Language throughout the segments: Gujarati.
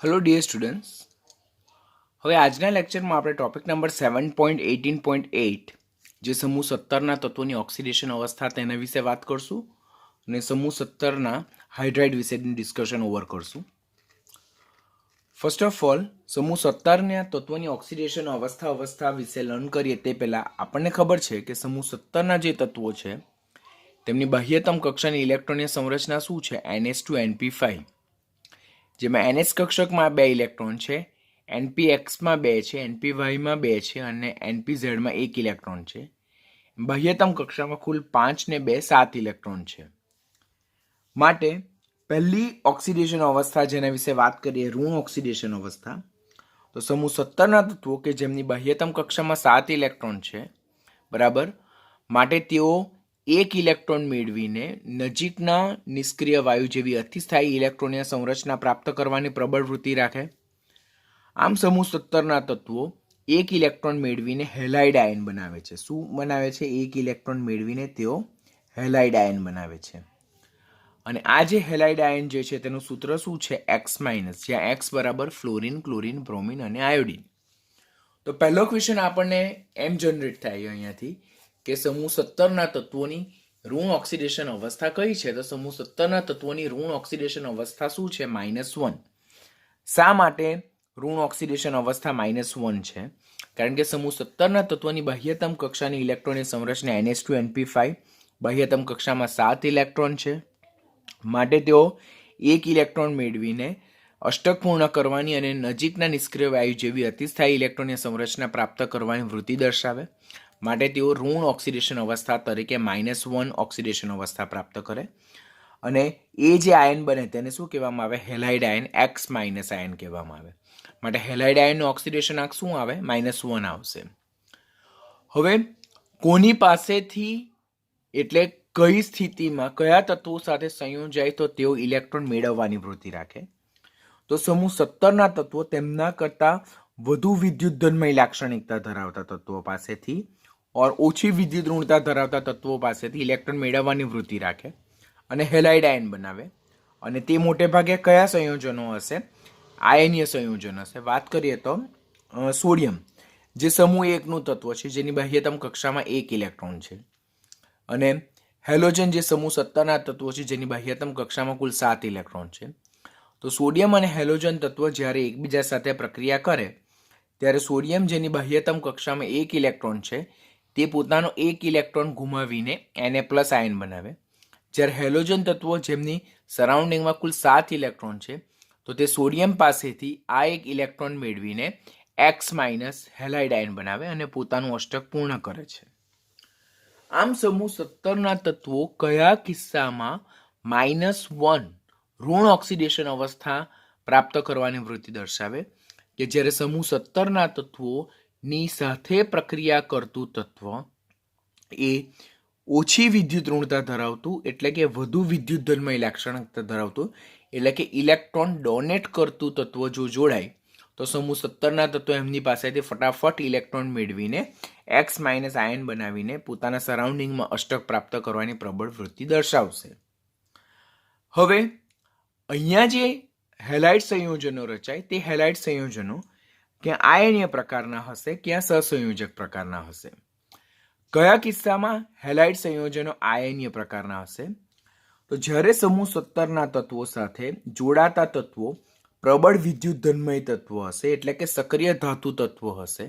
હેલો ડિયર સ્ટુડન્ટ્સ, હવે આજના લેક્ચરમાં આપણે ટોપિક નંબર 7.18.8 જે સમૂહ 17ના તત્વોની ઓક્સિડેશન અવસ્થા તેના વિશે વાત કરશું અને સમૂહ 17ના હાઇડ્રાઇડ વિશેની ડિસ્કશન ઓવર કરશું. ફર્સ્ટ ઓફ ઓલ, સમૂહ 17ના તત્વોની ઓક્સિડેશન અવસ્થા વિશે લર્ન કરીએ તે પહેલાં આપણને ખબર છે કે સમૂહ 17ના જે તત્વો છે તેમની બાહ્યતમ કક્ષાની ઇલેક્ટ્રોનની સંરચના શું છે? NH2 NP5, જેમાં NH કક્ષકમાં 2 ઇલેક્ટ્રોન છે, NPXમાં 2 છે, NPYમાં 2 છે અને NPZમાં 1 ઇલેક્ટ્રોન છે. બાહ્યતમ કક્ષામાં કુલ 5 ને 2 7 ઇલેક્ટ્રોન છે. માટે પહેલી ઓક્સિડેશન અવસ્થા જેના વિશે વાત કરીએ, ઋણ ઓક્સિડેશન અવસ્થા, તો સમૂહ 17ના તત્વો કે જેમની બાહ્યતમ કક્ષામાં 7 ઇલેક્ટ્રોન છે, બરાબર, માટે તેઓ 1 ઇલેક્ટ્રોન મેળવીને નજીકના નિષ્ક્રિય વાયુ જેવી અતિસ્થાયી ઇલેક્ટ્રોનની સંરચના પ્રાપ્ત કરવાની પ્રબળ વૃત્તિ રાખે. આમ સમૂહ 17ના તત્વો 1 ઇલેક્ટ્રોન મેળવીને હેલાઇડ આયન બનાવે છે. શું બનાવે છે? 1 ઇલેક્ટ્રોન મેળવીને તેઓ હેલાઇડ આયન બનાવે છે. અને આ જે હેલાઇડ આયન જે છે તેનું સૂત્ર શું છે? X-, જ્યાં X બરાબર ફ્લોરિન, ક્લોરિન, બ્રોમિન અને આયોડિન. તો પહેલો ક્વેશ્ચન આપણને એમ જનરેટ થાય અહીંયાથી કે સમૂહ 17ના તત્વોની ઋણ ઓક્સિડેશન અવસ્થા કઈ છે? તો સમૂહ 17ના તત્વોની ઋણ ઓક્સિડેશન અવસ્થા શું છે? -1. શા માટે ઋણ ઓક્સિડેશન અવસ્થા -1 છે? કારણ કે સમૂહ 17ના તત્વોની બાહ્યતમ કક્ષાની ઇલેક્ટ્રોનની સંરચના NH2 NP5, બાહ્યતમ કક્ષામાં 7 ઇલેક્ટ્રોન છે, માટે તેઓ 1 ઇલેક્ટ્રોન મેળવીને અષ્ટક પૂર્ણ કરવાની અને નજીકના નિષ્ક્રિય વાયુ જેવી અતિસ્થાયી ઇલેક્ટ્રોનની સંરચના પ્રાપ્ત કરવાની વૃત્તિ દર્શાવે. માટે તેઓ ઋણ ઓક્સિડેશન અવસ્થા તરીકે -1 ઓક્સિડેશન અવસ્થા પ્રાપ્ત કરે. અને એ જે આયન બને તેને શું કહેવામાં આવે? હેલાઇડ આયન, X- આયન કહેવામાં આવે. માટે હેલાઇડ આયનનું ઓક્સિડેશન આંક શું આવે? -1 આવશે. હવે કોની પાસેથી, એટલે કઈ સ્થિતિમાં કયા તત્વો સાથે સંયોજાય તો તેઓ ઇલેક્ટ્રોન મેળવવાની વૃત્તિ રાખે? તો સમૂહ 17ના તત્વો તેમના કરતાં વધુ વિદ્યુત ધનમય લાક્ષણિકતા ધરાવતા તત્વો પાસેથી ઓર ઓછી વિદ્યુત ઋણતા ધરાવતા તત્વો પાસેથી ઇલેક્ટ્રોન મેળવવાની વૃત્તિ રાખે અને હેલાઇડ આયન બનાવે. અને તે મોટે ભાગે કયા સંયોજનો હશે? આયનીય સંયોજન હશે. વાત કરીએ તો સોડિયમ, જે સમૂહ 1નું તત્વ છે, જેની બાહ્યતમ કક્ષામાં 1 ઇલેક્ટ્રોન છે, અને હેલોજન, જે સમૂહ 17ના તત્વો છે, જેની બાહ્યતમ કક્ષામાં કુલ 7 ઇલેક્ટ્રોન છે. તો સોડિયમ અને હેલોજન તત્વો જ્યારે એકબીજા સાથે પ્રક્રિયા કરે ત્યારે સોડિયમ, જેની બાહ્યતમ કક્ષામાં 1 ઇલેક્ટ્રોન છે, તે પોતાનો 1 ઇલેક્ટ્રોન ગુમાવીને Na+ આયન બનાવે. જ્યારે હેલોજન તત્વો, જેમની સરાઉન્ડિંગમાં કુલ 7 ઇલેક્ટ્રોન છે, તો તે સોડિયમ પાસેથી આ 1 ઇલેક્ટ્રોન મેળવીને X- હેલાઇડ આયન બનાવે અને પોતાનું અષ્ટક પૂર્ણ કરે છે. આમ સમૂહ 17ના તત્વો કયા કિસ્સામાં -1 ઋણ ઓક્સિડેશન અવસ્થા પ્રાપ્ત કરવાની વૃત્તિ દર્શાવે? કે જ્યારે સમૂહ 17ના તત્વોની સાથે પ્રક્રિયા કરતું તત્વ એ ઓછી વિદ્યુત ઋણતા ધરાવતું, એટલે કે વધુ વિદ્યુત ધનમય લાક્ષણિકતા ધરાવતું, એટલે કે ઇલેક્ટ્રોન ડોનેટ કરતું તત્વ જો જોડાય તો સમૂહ 17ના તત્વો એમની પાસેથી ફટાફટ ઇલેક્ટ્રોન મેળવીને X- આયન બનાવીને પોતાના સરાઉન્ડિંગમાં અષ્ટક પ્રાપ્ત કરવાની પ્રબળ વૃત્તિ દર્શાવશે. હવે અહીંયા જે હેલાઇડ સંયોજનો રચાય તે હેલાઇડ સંયોજનો ક્યાં આયનીય પ્રકારના હશે, ક્યાં સહસંયોજક પ્રકારના હશે. કયા કિસ્સામાં હેલાઇડ સંયોજનો આયનીય પ્રકારના હશે? તો જ્યારે સમૂહ 17ના તત્વો સાથે જોડાતા તત્વો પ્રબળ વિદ્યુત ધનમય તત્વો હશે, એટલે કે સક્રિય ધાતુ તત્વો હશે,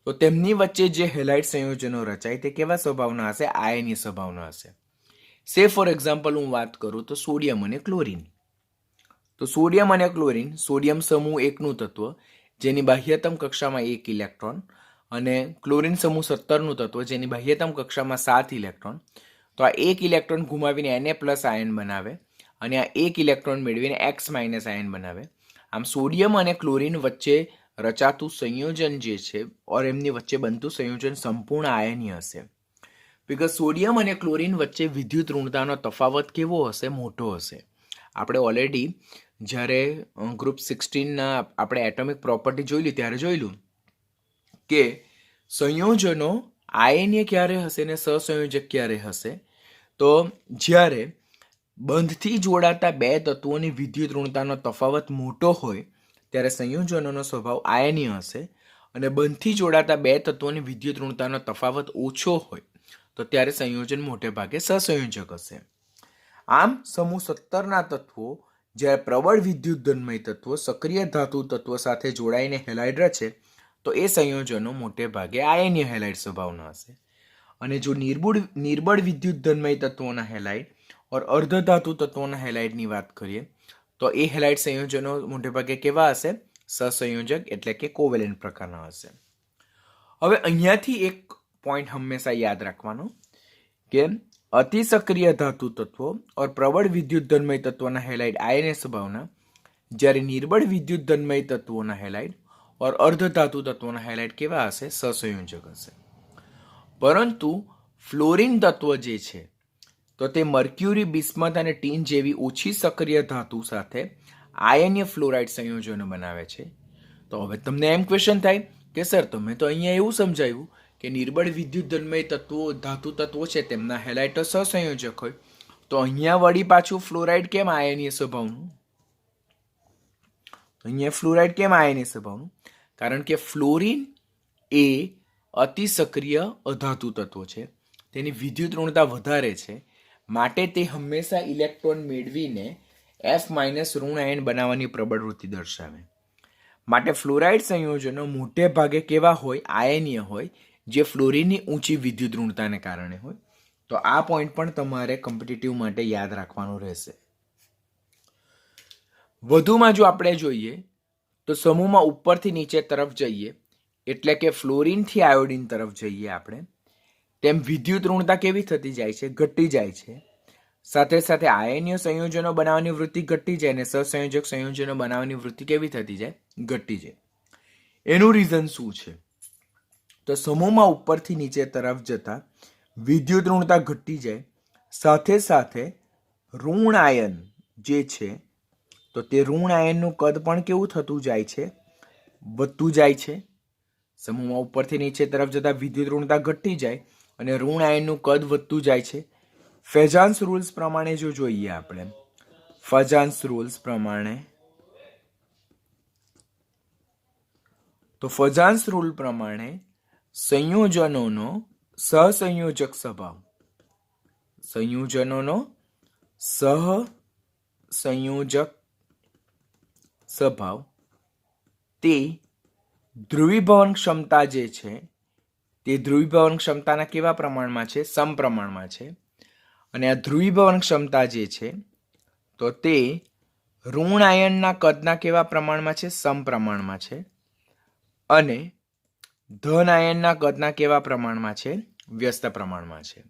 તો તેમની વચ્ચે જે હેલાઇડ સંયોજનો રચાય તે કેવા સ્વભાવના હશે? આયનીય સ્વભાવના હશે. સે ફોર એક્ઝામ્પલ હું વાત કરું તો સોડિયમ અને ક્લોરિન. તો સોડિયમ અને ક્લોરિન, સોડિયમ સમૂહ 1નું તત્વ, જેની બાહ્યતમ કક્ષામાં 1 ઇલેક્ટ્રોન, અને ક્લોરિન સમૂહ 17નું તત્વ, જેની બાહ્યતમ કક્ષામાં 7 ઇલેક્ટ્રોન. તો આ 1 ઇલેક્ટ્રોન ગુમાવીને Na+ આયન બનાવે અને આ 1 ઇલેક્ટ્રોન મેળવીને X- આયન બનાવે. આમ સોડિયમ અને ક્લોરિન વચ્ચે રચાતું સંયોજન જે છે, ઓર એમની વચ્ચે બનતું સંયોજન સંપૂર્ણ આયનીય હશે. બીકોઝ સોડિયમ અને ક્લોરિન વચ્ચે વિદ્યુત ઋણતાનો તફાવત કેવો હશે? મોટો હશે. આપણે ઓલરેડી જ્યારે ગ્રુપ 16ના આપણે એટોમિક પ્રોપર્ટી જોયેલી ત્યારે જોયેલું કે સંયોજનો આયનીય ક્યારે હશે ને સહસંયોજક ક્યારે હશે? તો જ્યારે બંધથી જોડાતા બે તત્વોની વિદ્યુત ઋણતાનો તફાવત મોટો હોય ત્યારે સંયોજનોનો સ્વભાવ આયનીય હશે અને બંધથી જોડાતા બે તત્વોની વિદ્યુત ઋણતાનો તફાવત ઓછો હોય તો ત્યારે સંયોજન મોટે ભાગે સહસંયોજક હશે. આમ સમૂહ 17ના તત્વો જ્યારે પ્રબળ વિદ્યુત ધનમય તત્વો સક્રિય ધાતુ તત્વો સાથે જોડાઈને હેલાઇડ રચે તો એ સંયોજનો મોટે ભાગે આયનીય હેલાઇડ સ્વભાવના હશે. અને જો નિર્બળ વિદ્યુત ધનમય તત્વોના હેલાઇડ और અર્ધધાતુ તત્વોના હેલાઇડની વાત કરીએ તો એ હેલાઇડ સંયોજનો મોટે ભાગે કેવા હશે? સહસંયોજક એટલે કે કોવેલેન્ટ પ્રકારના હશે. હવે અહીંયાથી એક પોઈન્ટ હંમેશા યાદ રાખવાનો કે अति सक्रिय धातु तत्वों और प्रबल विद्युत धनमय तत्वों हेलाइड आयनीय स्वभावना જ્યારે નિર્બળ વિદ્યુત ધનમય તત્વોના હેલાઇડ और અર્ધધાતુ તત્વોના હેલાઇડ કેવા હશે? સહસંયોજક હશે. પરંતુ ફ્લોરિન તત્વ જે છે તો તે મર્ક્યુરી, બિસ્મથ અને ટીન જેવી ઓછી સક્રિય ધાતુ સાથે આયનીય ફ્લોરાઇડ સંયોજનો બનાવે છે. તો હવે તમને એમ ક્વેશ્ચન થાય કે સર તમે તો અહીંયા એવું સમજાવ્યું કે નિર્બળ વિદ્યુત ધનમય તત્વો ધાતુ તત્વો છે તેમના હેલાઇડ તો સહસંયોજક હોય, તો અહીંયા વળી પાછું ફ્લોરાઇડ કેમ આયનીય સ્વભાવનું? અહીંયા ફ્લોરાઇડ કેમ આયનીય સ્વભાવનું? કારણ કે ફ્લોરિન એ અતિ સક્રિય અધાતુ તત્વો છે, તેની વિદ્યુત ઋણતા વધારે છે, માટે તે હંમેશા ઇલેક્ટ્રોન મેળવીને F- ઋણ આયન બનાવવાની પ્રબળ વૃત્તિ દર્શાવે. માટે ફ્લોરાઇડ સંયોજનો મોટે ભાગે કેવા હોય? આયનીય હોય, જે ફ્લોરિનની ઊંચી વિદ્યુત ઋણતાને કારણે હોય. તો આ પોઈન્ટ પણ તમારે કોમ્પિટિટિવ માટે યાદ રાખવાનું રહેશે. વધુમાં જો આપણે જોઈએ તો સમૂહમાં ઉપરથી નીચે તરફ જઈએ એટલે કે ફ્લોરિનથી આયોડિન તરફ જઈએ આપણે, તેમ વિદ્યુત ઋણતા કેવી થતી જાય છે? ઘટી જાય છે. સાથે સાથે આયનીય સંયોજનો બનાવવાની વૃત્તિ ઘટી જાય અને સહસંયોજક સંયોજનો બનાવવાની વૃત્તિ કેવી થતી જાય? ઘટી જાય. એનું રીઝન શું છે? તો સમૂહમાં ઉપરથી નીચે તરફ જતા વિદ્યુત ઋણતા ઘટી જાય, સાથે સાથે ઋણ આયન જે છે તો તે ઋણ આયનનું કદ પણ કેવું થતું જાય છે? વધતું જાય છે. સમૂહમાં ઉપરથી નીચે તરફ જતા વિદ્યુત ઋણતા ઘટી જાય અને ઋણ આયનનું કદ વધતું જાય છે. ફેજાન્સ રૂલ્સ પ્રમાણે જો જોઈએ આપણે, ફેજાન્સ રૂલ્સ પ્રમાણે તો ફેજાન્સ રૂલ પ્રમાણે સંયોજનોનો સહસંયોજક સ્વભાવ, સંયોજનોનો સહસંયોજક સ્વભાવ તે ધ્રુવીભવન ક્ષમતા જે છે તે ધ્રુવીભવન ક્ષમતાના કેવા પ્રમાણમાં છે? સમપ્રમાણમાં છે. અને આ ધ્રુવીભવન ક્ષમતા જે છે તો તે ઋણ આયનના કદના કેવા પ્રમાણમાં છે? સમપ્રમાણમાં છે. અને ધન આયનના કદના કેવા પ્રમાણમાં છે? વ્યસ્ત પ્રમાણમાં છે.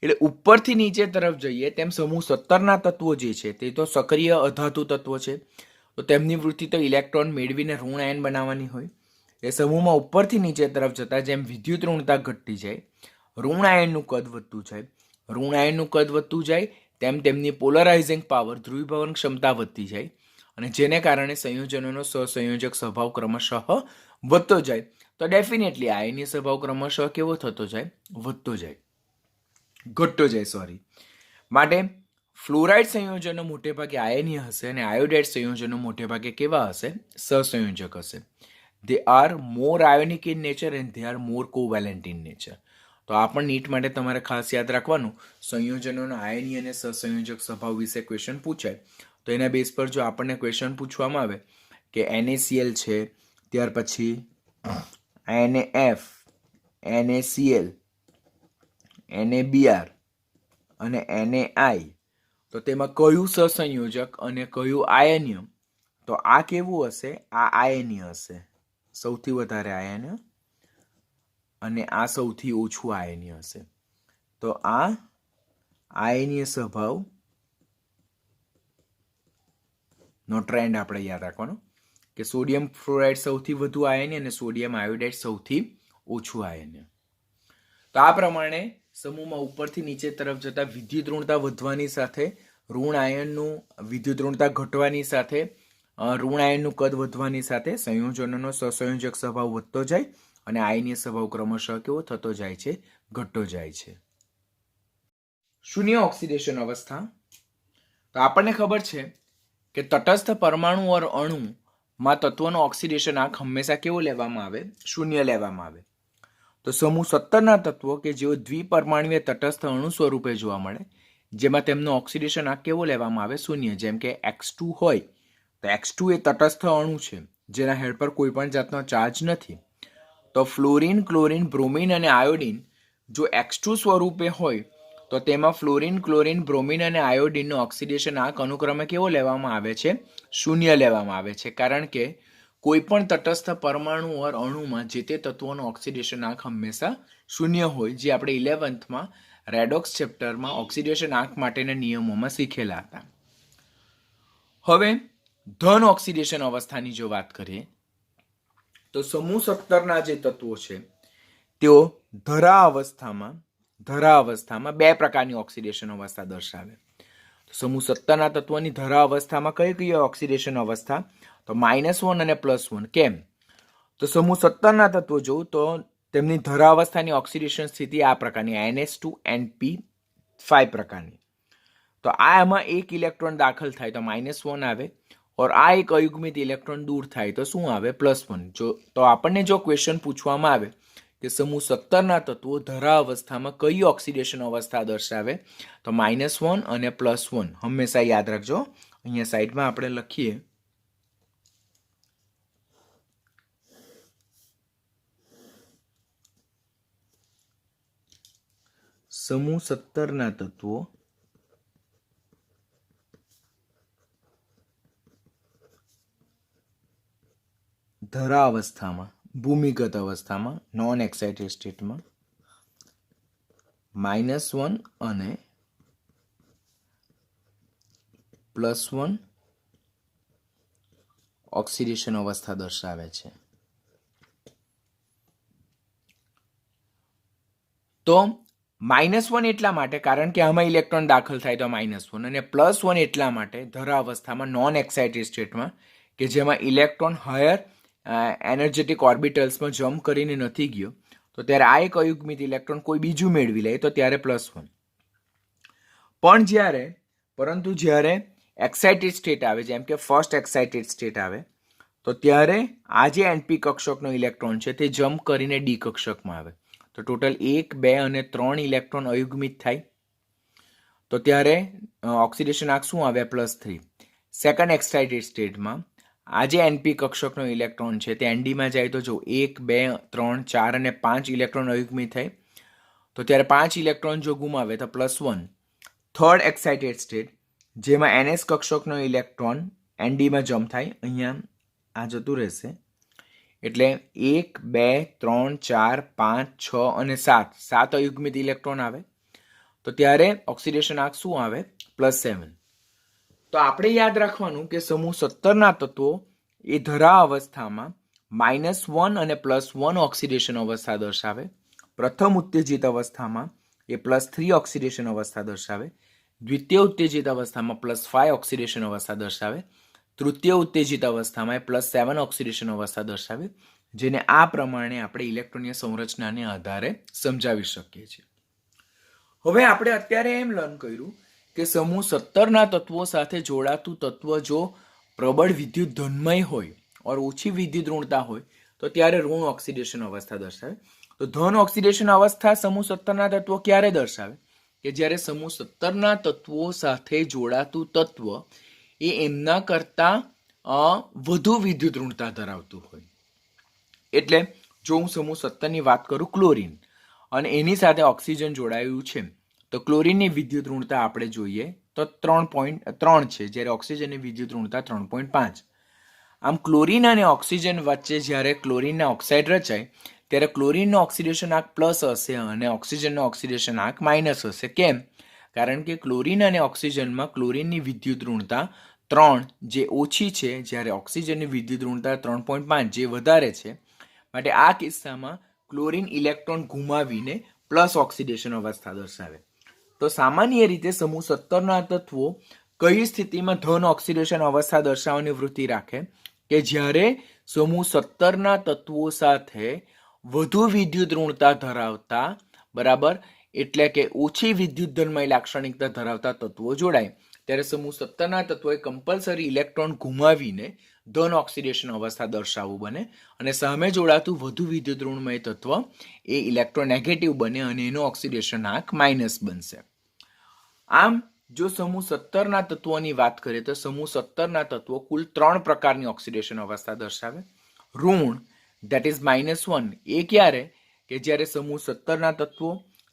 એટલે ઉપરથી નીચે તરફ જઈએ તેમ સમૂહ 17ના તત્વો જે છે તે તો સક્રિય અધાતુ તત્વો છે, તો તેમની વૃત્તિ તો ઇલેક્ટ્રોન મેળવીને ઋણ આયન બનાવવાની હોય. એ સમૂહમાં ઉપરથી નીચે તરફ જતા જેમ વિદ્યુત ઋણતા ઘટતી જાય, ઋણ આયનનું કદ વધતું જાય, ઋણ આયનનું કદ વધતું જાય તેમ તેમની પોલરાઇઝિંગ પાવર, ધ્રુવીભવન ક્ષમતા વધતી જાય અને જેને કારણે સંયોજનોનો સહસંયોજક સ્વભાવ ક્રમશઃ વધતો જાય. તો ડેફિનેટલી આયનીય સ્વભાવ ક્રમશઃ કેવો થતો જાય? વધતો જાય, ઘટતો જાય. માટે ફ્લોરાઇડ સંયોજનો મોટે ભાગે આયનીય હશે અને આયોડાઇડ સંયોજનો મોટે ભાગે કેવા હશે? સહસંયોજક હશે. They are more ionic in nature and they are more covalent in nature. તો આ પણ નીટ માટે તમારે ખાસ યાદ રાખવાનું, સંયોજનોનો આયનીય અને સહસંયોજક સ્વભાવ વિશે ક્વેશ્ચન પૂછાય તો એના બેઝ પર જો આપણને ક્વેશ્ચન પૂછવામાં આવે કે NaCl છે, ત્યાર પછી NaF, NaCl, NaBr અને NaI, તો તેમાં કયું સહસંયોજક અને કયું આયનીય? તો આ કેવું હશે? આ આયનીય હશે, સૌથી વધારે આયનીય, અને આ સૌથી ઓછું આયનીય હશે. તો આ આયનીય સ્વભાવ નો ટ્રેન્ડ આપણે યાદ રાખવાનો કે સોડિયમ ફ્લોરાઇડ સૌથી વધુ આયનીય અને સોડિયમ આયોડાઇડ સૌથી ઓછું આયનીય. તો આ પ્રમાણે સમૂહમાં ઉપરથી નીચે તરફ જતા વિદ્યુત ઋણતા વધવાની સાથે ઋણ આયનનું વિદ્યુત ઋણતા ઘટવાની સાથે ઋણ આયનનું કદ વધવાની સાથે સંયોજનોનો સહસંયોજક સ્વભાવ વધતો જાય અને આયનીય સ્વભાવ ક્રમશઃ કેવો થતો જાય છે? ઘટતો જાય છે. શૂન્ય ઓક્સિડેશન અवस्था, તો આપણને ખબર છે કે તટસ્થ પરમાણુ और अणु માં તત્વનો ઓક્સિડેશન આંક હંમેશા કેવો લેવામાં આવે? શૂન્ય લેવામાં આવે. તો સમૂહ 17ના તત્વો કે જેઓ દ્વિપરમાણુય તટસ્થ અણુ સ્વરૂપે જોવા મળે, જેમાં તેમનો ઓક્સિડેશન આંક કેવો લેવામાં આવે? શૂન્ય. જેમ કે X2 હોય તો X2 એ તટસ્થ અણુ છે જેના હેડ પર કોઈ પણ જાતનો ચાર્જ નથી. તો ફ્લોરિન, ક્લોરિન, બ્રોમિન અને આયોડિન જો X2 સ્વરૂપે હોય તો તેમાં ફ્લોરિન, ક્લોરિન, બ્રોમિન અને આયોડિનનો ઓક્સિડેશન આંક અનુક્રમે કેવો લેવામાં આવે છે? શૂન્ય લેવામાં આવે છે. કારણ કે કોઈ પણ તટસ્થ પરમાણુ ઓર અણુમાં જે તે તત્વોનો ઓક્સિડેશન આંક હંમેશા શૂન્ય હોય, જે આપણે 11થમાં રેડોક્સ ચેપ્ટરમાં ઓક્સિડેશન આંક માટેના નિયમોમાં શીખેલા હતા. હવે ધન ઓક્સિડેશન અવસ્થાની જો વાત કરીએ તો સમૂહ 17ના જે તત્વો છે તેઓ ધરા અવસ્થામાં બે પ્રકારની ઓક્સિડેશન અવસ્થા દર્શાવે. સમૂહ 17ના તત્વોની ધરા અવસ્થામાં કઈ ઓક્સિડેશન અવસ્થા? તો -1 અને +1. કેમ? તો સમૂહ 17ના તત્વો જોઉં તો તેમની ધરા અવસ્થાની ઓક્સિડેશન સ્થિતિ આ પ્રકારની NH2NP5 પ્રકારની. તો આમાં એક ઇલેક્ટ્રોન દાખલ થાય તો -1 આવે, और આ એક અયુગ્મિત ઇલેક્ટ્રોન દૂર થાય તો શું આવે? +1. તો આપણને જો ક્વેશ્ચન પૂછવામાં આવે કે સમૂહ 17ના તત્વો ધરા અવસ્થામાં કઈ ઓક્સિડેશન અવસ્થા દર્શાવે, તો -1 અને +1 હંમેશા યાદ રાખજો. અહીંયા સાઈડમાં આપણે લખીએ સમૂહ 17ના તત્વો ધરા અવસ્થામાં, ભૂમિગત અવસ્થામાં, નોન એક્સાઇટેડ સ્ટેટમાં -1 અને +1 ઓક્સિડેશન અવસ્થા દર્શાવે છે. તો -1 એટલા માટે કારણ કે આમાં ઇલેક્ટ્રોન દાખલ થાય તો -1, અને +1 એટલા માટે ધરા અવસ્થામાં નોન એક્સાઇટેડ સ્ટેટમાં કે જેમાં ઇલેક્ટ્રોન હાયર એનર્જેટિક ઓર્બિટલ્સમાં જમ્પ કરીને નથી ગયો, તો ત્યારે આ એક અયુગ્મિત ઇલેક્ટ્રોન કોઈ બીજું મેળવી લે તો ત્યારે +1. પણ પરંતુ જ્યારે એક્સાઇટેડ સ્ટેટ આવે, જેમ કે ફર્સ્ટ એક્સાઇટેડ સ્ટેટ આવે, તો ત્યારે આ જે NP કક્ષકનો ઇલેક્ટ્રોન છે તે જમ્પ કરીને D કક્ષકમાં આવે, તો ટોટલ 1, 2 અને 3 ઇલેક્ટ્રોન અયુગ્મિત થાય, તો ત્યારે ઓક્સિડેશન આંક શું આવે? +3. સેકન્ડ એક્સાઇટેડ સ્ટેટમાં આ જે NP કક્ષકનો ઇલેક્ટ્રોન છે તે NDમાં જાય તો જો 1, 2, 3, 4 અને 5 ઇલેક્ટ્રોન અયુગ્મિત થાય, તો ત્યારે 5 ઇલેક્ટ્રોન જો ગુમાવે તો +1. થર્ડ એક્સાઇટેડ સ્ટેટ જેમાં NS કક્ષકનો ઇલેક્ટ્રોન NDમાં જમ્પ થાય, અહીંયા આ જતું રહેશે, એટલે 1, 2, 3, 4, 5, 6 અને 7 અયુગ્મિત ઇલેક્ટ્રોન આવે, તો ત્યારે ઓક્સિડેશન આંક શું આવે? +7. તો આપણે યાદ રાખવાનું કે સમૂહ 17ના તત્વો એ ધરા અવસ્થામાં -1 અને +1 ઓક્સિડેશન અવસ્થા દર્શાવે. પ્રથમ ઉત્તેજિત અવસ્થામાં એ +3 ઓક્સિડેશન અવસ્થા દર્શાવે, દ્વિતીય ઉત્તેજિત અવસ્થામાં +5 ઓક્સિડેશન અવસ્થા દર્શાવે, તૃતીય ઉત્તેજિત અવસ્થામાં +7 ઓક્સિડેશન અવસ્થા દર્શાવે, જેને આ પ્રમાણે આપણે ઇલેક્ટ્રોનીય સંરચનાને આધારે સમજાવી શકીએ છીએ. હવે આપણે અત્યારે એમ લર્ન કર્યું કે સમૂહ 17ના તત્વો સાથે જોડાતું તત્વ જો પ્રબળ વિદ્યુત ધનમય હોય और ઓછી વિદ્યુત ઋણતા હોય તો ત્યારે ઋણ ઓક્સિડેશન અવસ્થા દર્શાવે. તો ધન ઓક્સિડેશન અવસ્થા સમૂહ 17ના તત્વો ક્યારે દર્શાવે? કે જ્યારે સમૂહ 17ના તત્વો સાથે જોડાતું તત્વ એ એમના કરતા વધુ વિદ્યુત ઋણતા ધરાવતું હોય. એટલે જો હું સમૂહ 17ની વાત કરું ક્લોરીન અને એની સાથે ઓક્સિજન જોડાયું છે, તો ક્લોરીનની વિદ્યુત ઋણતા આપણે જોઈએ તો 3.3 છે, જ્યારે ઓક્સિજનની વિદ્યુત ઋણતા 3.5. આમ ક્લોરીન અને ઓક્સિજન વચ્ચે જ્યારે ક્લોરીનના ઓક્સાઇડ રચાય ત્યારે ક્લોરીનનો ઓક્સિડેશન આંક પ્લસ હશે અને ઓક્સિજનનો ઓક્સિડેશન આંક માઇનસ હશે. કેમ? કારણ કે ક્લોરીન અને ઓક્સિજનમાં ક્લોરીનની વિદ્યુત ઋણતા 3 જે ઓછી છે, જ્યારે ઓક્સિજનની વિદ્યુત ઋણતા 3.5 જે વધારે છે. માટે આ કિસ્સામાં ક્લોરીન ઇલેક્ટ્રોન ગુમાવીને પ્લસ ઓક્સિડેશન અવસ્થા દર્શાવે. તો સામાન્ય રીતે સમૂહ 17ના તત્વો કઈ સ્થિતિમાં ધન ઓક્સિડેશન અવસ્થા દર્શાવવાની વૃત્તિ રાખે? કે જ્યારે સમૂહ 17ના તત્વો સાથે વધુ વિદ્યુત ઋણતા ધરાવતા, બરાબર, એટલે કે ઓછી વિદ્યુત ધનમય લાક્ષણિકતા ધરાવતા તત્વો જોડાય ત્યારે સમૂહ 17ના તત્વોએ કમ્પલસરી ઇલેક્ટ્રોન ગુમાવીને ધન ઓક્સિડેશન અવસ્થા દર્શાવવું બને અને સામે જોડાતું વધુ વિદ્યુત ઋણમય તત્વ એ ઇલેક્ટ્રોનેગેટિવ બને અને એનો ઓક્સિડેશનાંક માઇનસ બનશે. આમ જો સમૂહ 17ના તત્વોની વાત કરીએ તો સમૂહ 17ના તત્વો કુલ 3 પ્રકારની ઓક્સિડેશન અવસ્થા દર્શાવે. ઋણ ધેટ ઇઝ -1 એ ક્યારે કે જ્યારે સમૂહ 17ના તત્વો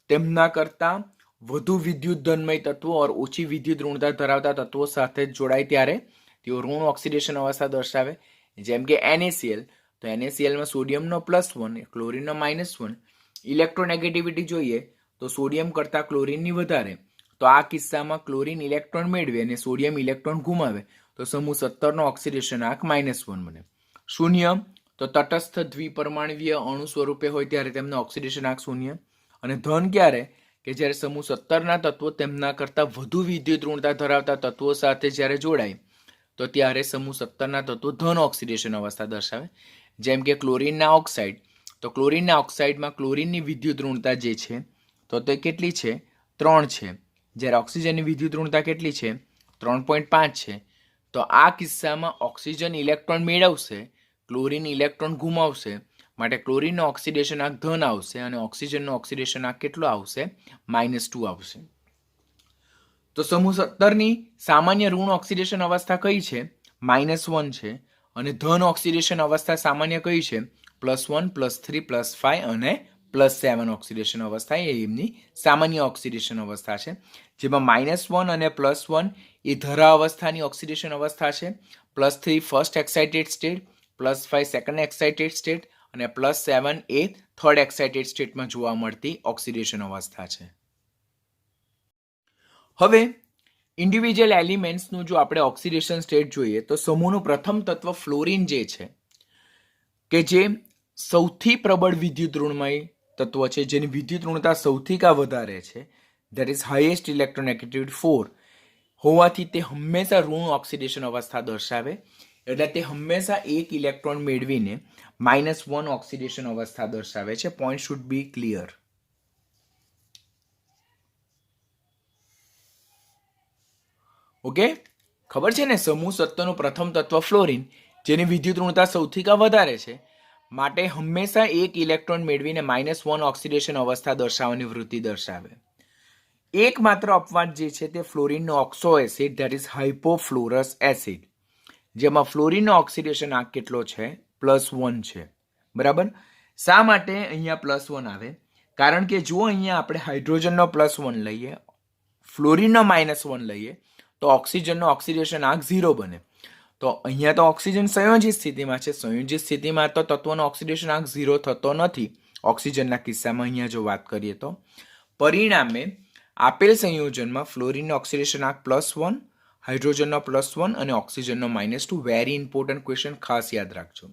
તેમના કરતા વધુ વિદ્યુત ધનમય તત્વો और ઓછી વિદ્યુત ઋણતા ધરાવતા તત્વો સાથે જોડાય ત્યારે તેઓ ઋણ ઓક્સિડેશન અવસ્થા દર્શાવે. જેમ કે NaCl, તો NaClમાં સોડિયમનો +1, ક્લોરીનનો -1. ઇલેક્ટ્રોનેગેટિવિટી જોઈએ તો સોડિયમ કરતાં ક્લોરીનની વધારે, તો આ કિસ્સામાં ક્લોરીન ઇલેક્ટ્રોન મેળવે અને સોડિયમ ઇલેક્ટ્રોન ગુમાવે, તો સમૂહ 17નો ઓક્સિડેશનાંક -1 બને. શૂન્ય તો તટસ્થ દ્વિપરમાણવીય અણુ સ્વરૂપે હોય ત્યારે તેમનો ઓક્સિડેશનાંક શૂન્ય. અને ધન ક્યારે કે જ્યારે સમૂહ 17ના તત્વો તેમના કરતાં વધુ વિદ્યુત ઋણતા ધરાવતા તત્વો સાથે જ્યારે જોડાય તો ત્યારે સમૂહ 17ના તત્વો ધન ઓક્સિડેશન અવસ્થા દર્શાવે. જેમ કે ક્લોરીનના ઓક્સાઇડ, તો ક્લોરીનના ઓક્સાઇડમાં ક્લોરીનની વિદ્યુત ઋણતા જે છે તો તે કેટલી છે 3 છે, જ્યારે ઓક્સિજનની વિદ્યુત ઋણતા કેટલી છે 3.5 છે. તો આ કિસ્સામાં ઓક્સિજન ઇલેક્ટ્રોન મેળવશે, ક્લોરીન ઇલેક્ટ્રોન ગુમાવશે, માટે ક્લોરીનનો ઓક્સિડેશનાંક ધન આવશે અને ઓક્સિજનનો ઓક્સિડેશનાંક કેટલો આવશે -2 આવશે. તો સમૂહ 17ની સામાન્ય ઋણ ઓક્સિડેશન અવસ્થા કઈ છે -1 છે અને ધન ઓક્સિડેશન અવસ્થા સામાન્ય કઈ છે +1 +3 +5 અને +7 ઓક્સિડેશન અવસ્થા એ એમની સામાન્ય ઓક્સિડેશન અવસ્થા છે. જેમાં -1 અને +1 એ ધરા અવસ્થાની ઓક્સિડેશન અવસ્થા છે, +3 first excited state, +5 second excited state અને +7 એ થર્ડ એક્સાઇટેડ સ્ટેટમાં જોવા મળતી ઓક્સિડેશન અવસ્થા છે. હવે ઇન્ડિવિજ્યુઅલ એલિમેન્ટ્સનું જો આપણે ઓક્સિડેશન સ્ટેટ જોઈએ તો સમૂહનું પ્રથમ તત્વ ફ્લોરિન જે છે કે જે સૌથી પ્રબળ વિદ્યુત ઋણમય તત્વ છે, જેની વિદ્યુત ઋણતા સૌથી વધારે છે, ધેટ ઇઝ હાઈએસ્ટ ઇલેક્ટ્રોનેગેટિવિટી 4 હોવાથી તે હંમેશા ઋણ ઓક્સિડેશન અવસ્થા દર્શાવે. એટલે તે હંમેશા એક ઇલેક્ટ્રોન મેળવીને -1 ઓક્સિડેશન અવસ્થા દર્શાવે છે. Point should be clear. Okay, ખબર છે ને, સમૂહ 17નું પ્રથમ તત્વ ફ્લોરિન જેની વિદ્યુત ઋણતા સૌથી વધારે છે, માટે હંમેશા એક ઇલેક્ટ્રોન મેળવીને -1 ઓક્સિડેશન અવસ્થા દર્શાવવાની વૃત્તિ દર્શાવે. એકમાત્ર અપવાદ જે છે તે ફ્લોરિનનો oxo acid that is hypofluorous acid, જેમાં ફ્લોરિનનો ઓક્સિડેશન આંક કેટલો છે +1 છે. બરાબર. શા માટે અહીંયા +1 આવે? કારણ કે જો અહીંયા આપણે હાઇડ્રોજનનો +1 લઈએ, ફ્લોરિનનો -1 લઈએ તો ઓક્સિજનનો ઓક્સિડેશન આંક 0 બને. તો અહીંયા તો ઓક્સિજન સંયોજિત સ્થિતિમાં છે, સંયોજિત સ્થિતિમાં તો તત્વનો ઓક્સિડેશન આંક 0 થતો નથી ઓક્સિજનના કિસ્સામાં અહીંયા જો વાત કરીએ તો. પરિણામે આપેલ સંયોજનમાં ફ્લોરિનનો ઓક્સિડેશન આંક +1, હાઇડ્રોજનનો +1 અને ઓક્સિજનનો -2. વેરી ઇમ્પોર્ટન્ટ ક્વેશ્ચન, ખાસ યાદ રાખજો.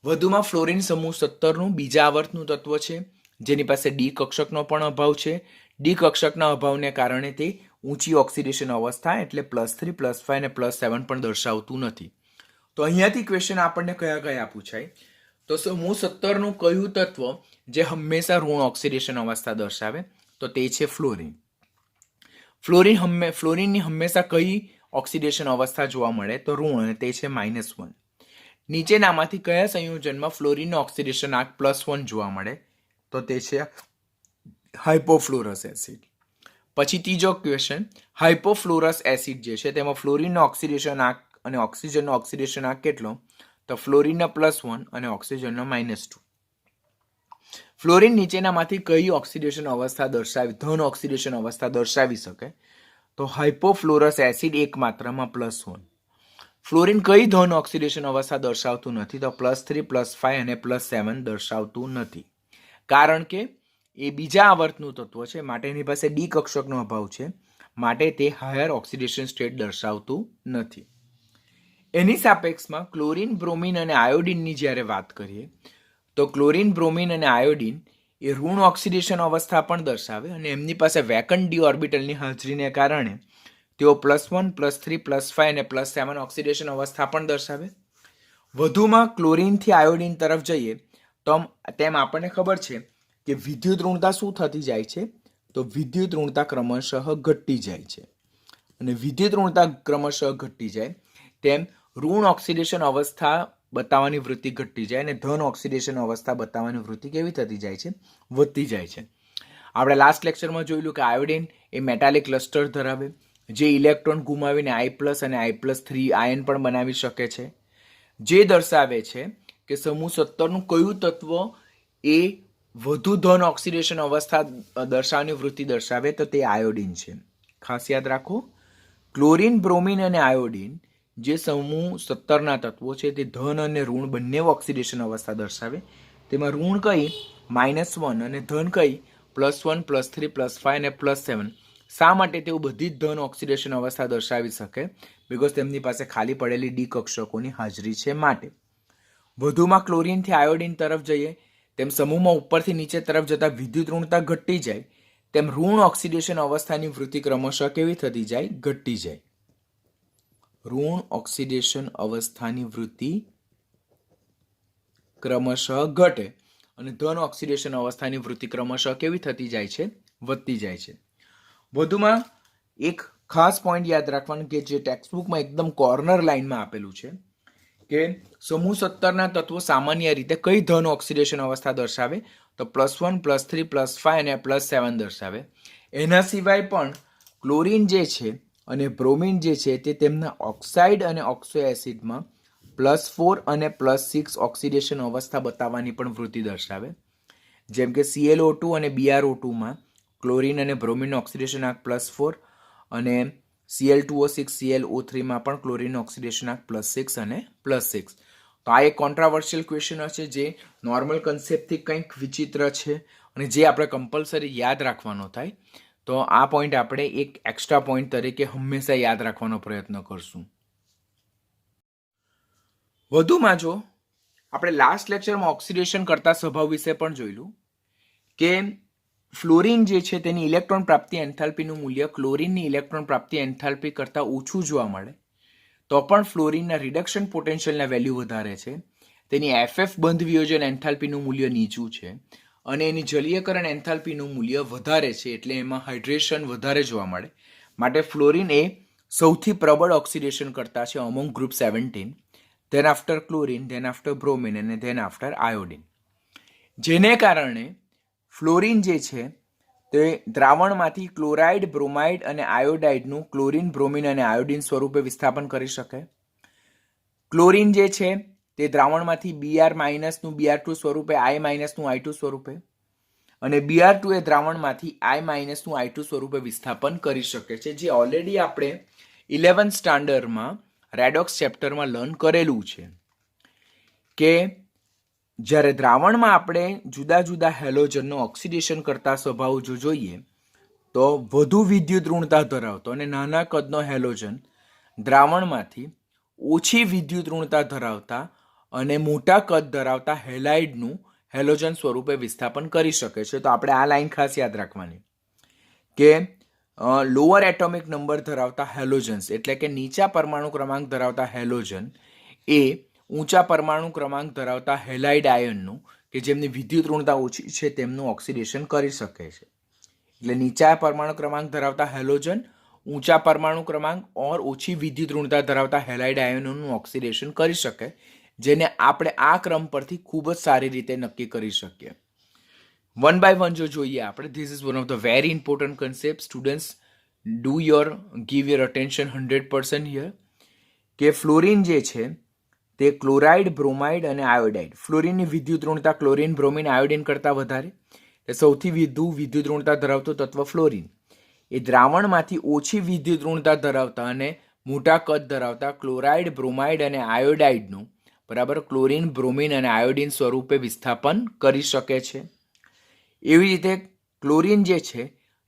વધુમાં ફ્લોરિન સમૂહ 17નું બીજા આવર્તનું તત્વ છે, જેની પાસે ડી કક્ષકનો પણ અભાવ છે. ડી કક્ષકના અભાવને કારણે તે ઊંચી ઓક્સિડેશન અવસ્થા એટલે +3 +5 અને +7 પણ દર્શાવતું નથી. તો અહીંયાથી ક્વેશ્ચન આપણને કયા કયા પૂછાય? તો સમૂહ 17નું કયું તત્વ જે હંમેશા ઋણ ઓક્સિડેશન અવસ્થા દર્શાવે? તો તે છે ફ્લોરિન. ફ્લોરિનની હંમેશા કઈ ઓક્સિડેશન અવસ્થા જોવા મળે? તો ઋણ, અને તે છે -1. નીચેનામાંથી કયા સંયોજનમાં ફ્લોરિનનો ઓક્સિડેશન આંક +1 જોવા મળે? તો તે છે હાઇપોફ્લોરસ એસિડ. પછી ત્રીજો ક્વેશ્ચન, હાઇપોફ્લોરસ એસિડ જે છે તેમાં ફ્લોરિનનો ઓક્સિડેશન આંક અને ઓક્સિજનનો ઓક્સિડેશન આંક કેટલો? તો ફ્લોરિનનો +1 અને ઓક્સિજનનો -2. ફ્લોરિન નીચેનામાંથી કઈ ઓક્સિડેશન અવસ્થા ધન ઓક્સિડેશન અવસ્થા દર્શાવી શકે? તો હાઇપોફ્લોરસ એસિડ એક માત્રામાં +1. ફ્લોરિન કઈ ધન ઓક્સિડેશન અવસ્થા દર્શાવતું નથી? તો +3 +5 અને +7 દર્શાવતું નથી, કારણ કે એ બીજા આવર્તનું તત્વ છે, માટે એની પાસે ડી કક્ષકનો અભાવ છે, માટે તે હાયર ઓક્સિડેશન સ્ટેટ દર્શાવતું નથી. એની સાપેક્ષમાં ક્લોરીન, બ્રોમિન અને આયોડિનની જ્યારે વાત કરીએ તો ક્લોરીન, બ્રોમિન અને આયોડિન એ ઋણ ઓક્સિડેશન અવસ્થા પણ દર્શાવે અને એમની પાસે વેકન્ટ ડી ઓર્બિટલની હાજરીને કારણે તેઓ +1 +3 +5 અને +7 ઓક્સિડેશન અવસ્થા પણ દર્શાવે. વધુમાં ક્લોરીનથી આયોડિન તરફ જઈએ તો તેમ આપણને ખબર છે કે વિદ્યુત ઋણતા શું થતી જાય છે? તો વિદ્યુત ઋણતા ક્રમશઃ ઘટતી જાય છે. અને વિદ્યુત ઋણતા ક્રમશઃ ઘટી જાય તેમ ઋણ ઓક્સિડેશન અવસ્થા બતાવવાની વૃત્તિ ઘટતી જાય અને ધન ઓક્સિડેશન અવસ્થા બતાવવાની વૃત્તિ કેવી થતી જાય છે? વધતી જાય છે. આપણે લાસ્ટ લેક્ચરમાં જોયેલું કે આયોડિન એ મેટાલિક ક્લસ્ટર ધરાવે જે ઇલેક્ટ્રોન ગુમાવીને I+ અને I+3 આયન પણ બનાવી શકે છે, જે દર્શાવે છે કે સમૂહ 17નું કયું તત્વ એ વધુ ધન ઓક્સિડેશન અવસ્થા દર્શાવવાની વૃત્તિ દર્શાવે તો તે આયોડિન છે. ખાસ યાદ રાખો, ક્લોરીન, બ્રોમિન અને આયોડિન જે સમૂહ 17ના તત્વો છે તે ધન અને ઋણ બંને ઓક્સિડેશન અવસ્થા દર્શાવે. તેમાં ઋણ કઈ? -1 અને ધન કઈ? +1, +3, +5 અને +7. શા માટે તેઓ બધી જ ધન ઓક્સિડેશન અવસ્થા દર્શાવી શકે? બિકોઝ તેમની પાસે ખાલી પડેલી ડી કક્ષકોની હાજરી છે માટે. વધુમાં ક્લોરીનથી આયોડિન તરફ જઈએ તેમ સમૂહમાં ઉપરથી નીચે તરફ જતા વિદ્યુત ઋણતા ઘટતી જાય તેમ ઋણ ઓક્સિડેશન અવસ્થાની વૃત્તિ ક્રમશઃ કેવી થતી જાય? ઘટતી જાય. ઋણ ઓક્સિડેશન અવસ્થાની વૃત્તિ ક્રમશઃ ઘટે અને ધન ઓક્સિડેશન અવસ્થાની વૃત્તિ ક્રમશઃ કેવી થતી જાય છે? વધતી જાય છે. વધુમાં એક ખાસ પોઈન્ટ યાદ રાખવાનું કે જે ટેક્સ્ટબુકમાં એકદમ કોર્નર લાઇનમાં આપેલું છે કે સમૂહ 17ના તત્વો સામાન્ય રીતે કઈ ધન ઓક્સિડેશન અવસ્થા દર્શાવે તો +1, +3, +5 અને +7 દર્શાવે. એના સિવાય પણ ક્લોરીન જે છે અને બ્રોમિન જે છે તે તેમના ઓક્સાઇડ અને ઓક્સો એસિડમાં +4 અને +6 ઓક્સિડેશન અવસ્થા બતાવવાની પણ વૃત્તિ દર્શાવે. જેમ કે ClO2 અને BrO2માં ક્લોરીન અને બ્રોમિન ઓક્સિડેશન આંક +4 અને Cl2O6 ClO3માં પણ ક્લોરીન ઓક્સિડેશન આંક +6 અને +6. તો આ એક કોન્ટ્રાવર્શિયલ ક્વેશ્ચન હશે જે નોર્મલ કન્સેપ્ટથી કંઈક વિચિત્ર છે અને જે આપણે કમ્પલસરી યાદ રાખવાનો થાય. તો આ પોઈન્ટ આપણે એક એક્સ્ટ્રા પોઈન્ટ તરીકે હંમેશા યાદ રાખવાનો પ્રયત્ન કરશું. વધુમાં જો આપણે લાસ્ટ લેક્ચરમાં ઓક્સિડેશન કરતા સ્વભાવ વિશે પણ જોયેલું કે ફ્લોરિન જે છે તેની ઇલેક્ટ્રોન પ્રાપ્તિ એન્થાલ્પીનું મૂલ્ય ક્લોરીનની ઇલેક્ટ્રોન પ્રાપ્તિ એન્થાલ્પી કરતાં ઓછું જોવા મળે તો પણ ફ્લોરિનના રિડક્શન પોટેન્શિયલના વેલ્યુ વધારે છે. તેની FF બંધ વિયોજન એન્થાલ્પીનું મૂલ્ય નીચું છે અને એની જલીયકરણ એન્થાલ્પીનું મૂલ્ય વધારે છે એટલે એમાં હાઇડ્રેશન વધારે જોવા મળે. માટે ફ્લોરિન એ સૌથી પ્રબળ ઓક્સિડેશન કરતા છે among group 17. Than after chlorine, than after bromine અને ધેન આફ્ટર આયોડિન. જેને કારણે ફ્લોરિન જે છે તે દ્રાવણમાંથી ક્લોરાઇડ, બ્રોમાઇડ અને આયોડાઇડનું ક્લોરીન, બ્રોમિન અને આયોડિન સ્વરૂપે વિસ્થાપન કરી શકે. ક્લોરીન જે છે તે દ્રાવણમાંથી Br- નું Br2 સ્વરૂપે, I- નું I2 સ્વરૂપે અને Br2 એ દ્રાવણમાંથી I- નું I2 સ્વરૂપે વિસ્થાપન કરી શકે છે, જે ઓલરેડી આપણે 11th સ્ટાન્ડર્ડમાં રેડોક્સ ચેપ્ટરમાં લર્ન કરેલું છે કે જ્યારે દ્રાવણમાં આપણે જુદા જુદા હેલોજનનો ઓક્સિડેશન કરતા સ્વભાવ જો જોઈએ તો વધુ વિદ્યુત ઋણતા ધરાવતો અને નાના કદનો હેલોજન દ્રાવણમાંથી ઓછી વિદ્યુત ઋણતા ધરાવતા અને મોટા કદ ધરાવતા હેલાઇડનું હેલોજન સ્વરૂપે વિસ્થાપન કરી શકે છે. તો આપણે આ લાઈન ખાસ યાદ રાખવાની કે લોઅર એટોમિક નંબર ધરાવતા હેલોજન્સ એટલે કે નીચા પરમાણુ ક્રમાંક ધરાવતા હેલોજન એ ઊંચા પરમાણુ ક્રમાંક ધરાવતા હેલાઇડ આયનનું કે જેમની વિદ્યુત ઋણતા ઓછી છે તેમનું ઓક્સિડેશન કરી શકે છે. એટલે નીચા પરમાણુ ક્રમાંક ધરાવતા હેલોજન ઊંચા પરમાણુ ક્રમાંક ઓર ઓછી વિદ્યુત ઋણતા ધરાવતા હેલાઇડ આયનોનું ઓક્સિડેશન કરી શકે, જેને આપણે આ ક્રમ પરથી ખૂબ જ સારી રીતે નક્કી કરી શકીએ. વન બાય વન જો જોઈએ આપણે, this is one of the very important concept. Students give your attention 100% here. કે ફ્લોરિન જે છે તે ક્લોરાઇડ, બ્રોમાઇડ અને આયોડાઇડ. ફ્લોરિનની વિદ્યુત ઋણતા ક્લોરીન, બ્રોમિન, આયોડિન કરતાં વધારે. એ સૌથી વધુ વિદ્યુત ઋણતા ધરાવતું તત્વ ફ્લોરિન. એ દ્રાવણમાંથી ઓછી વિદ્યુત ઋણતા ધરાવતા અને મોટા કદ ધરાવતા ક્લોરાઇડ, બ્રોમાઇડ અને આયોડાઇડનું બરાબર ક્લોરીન, બ્રોમિન અને આયોડિન સ્વરૂપે વિસ્થાપન કરી શકે છે. એવી રીતે ક્લોરીન જે છે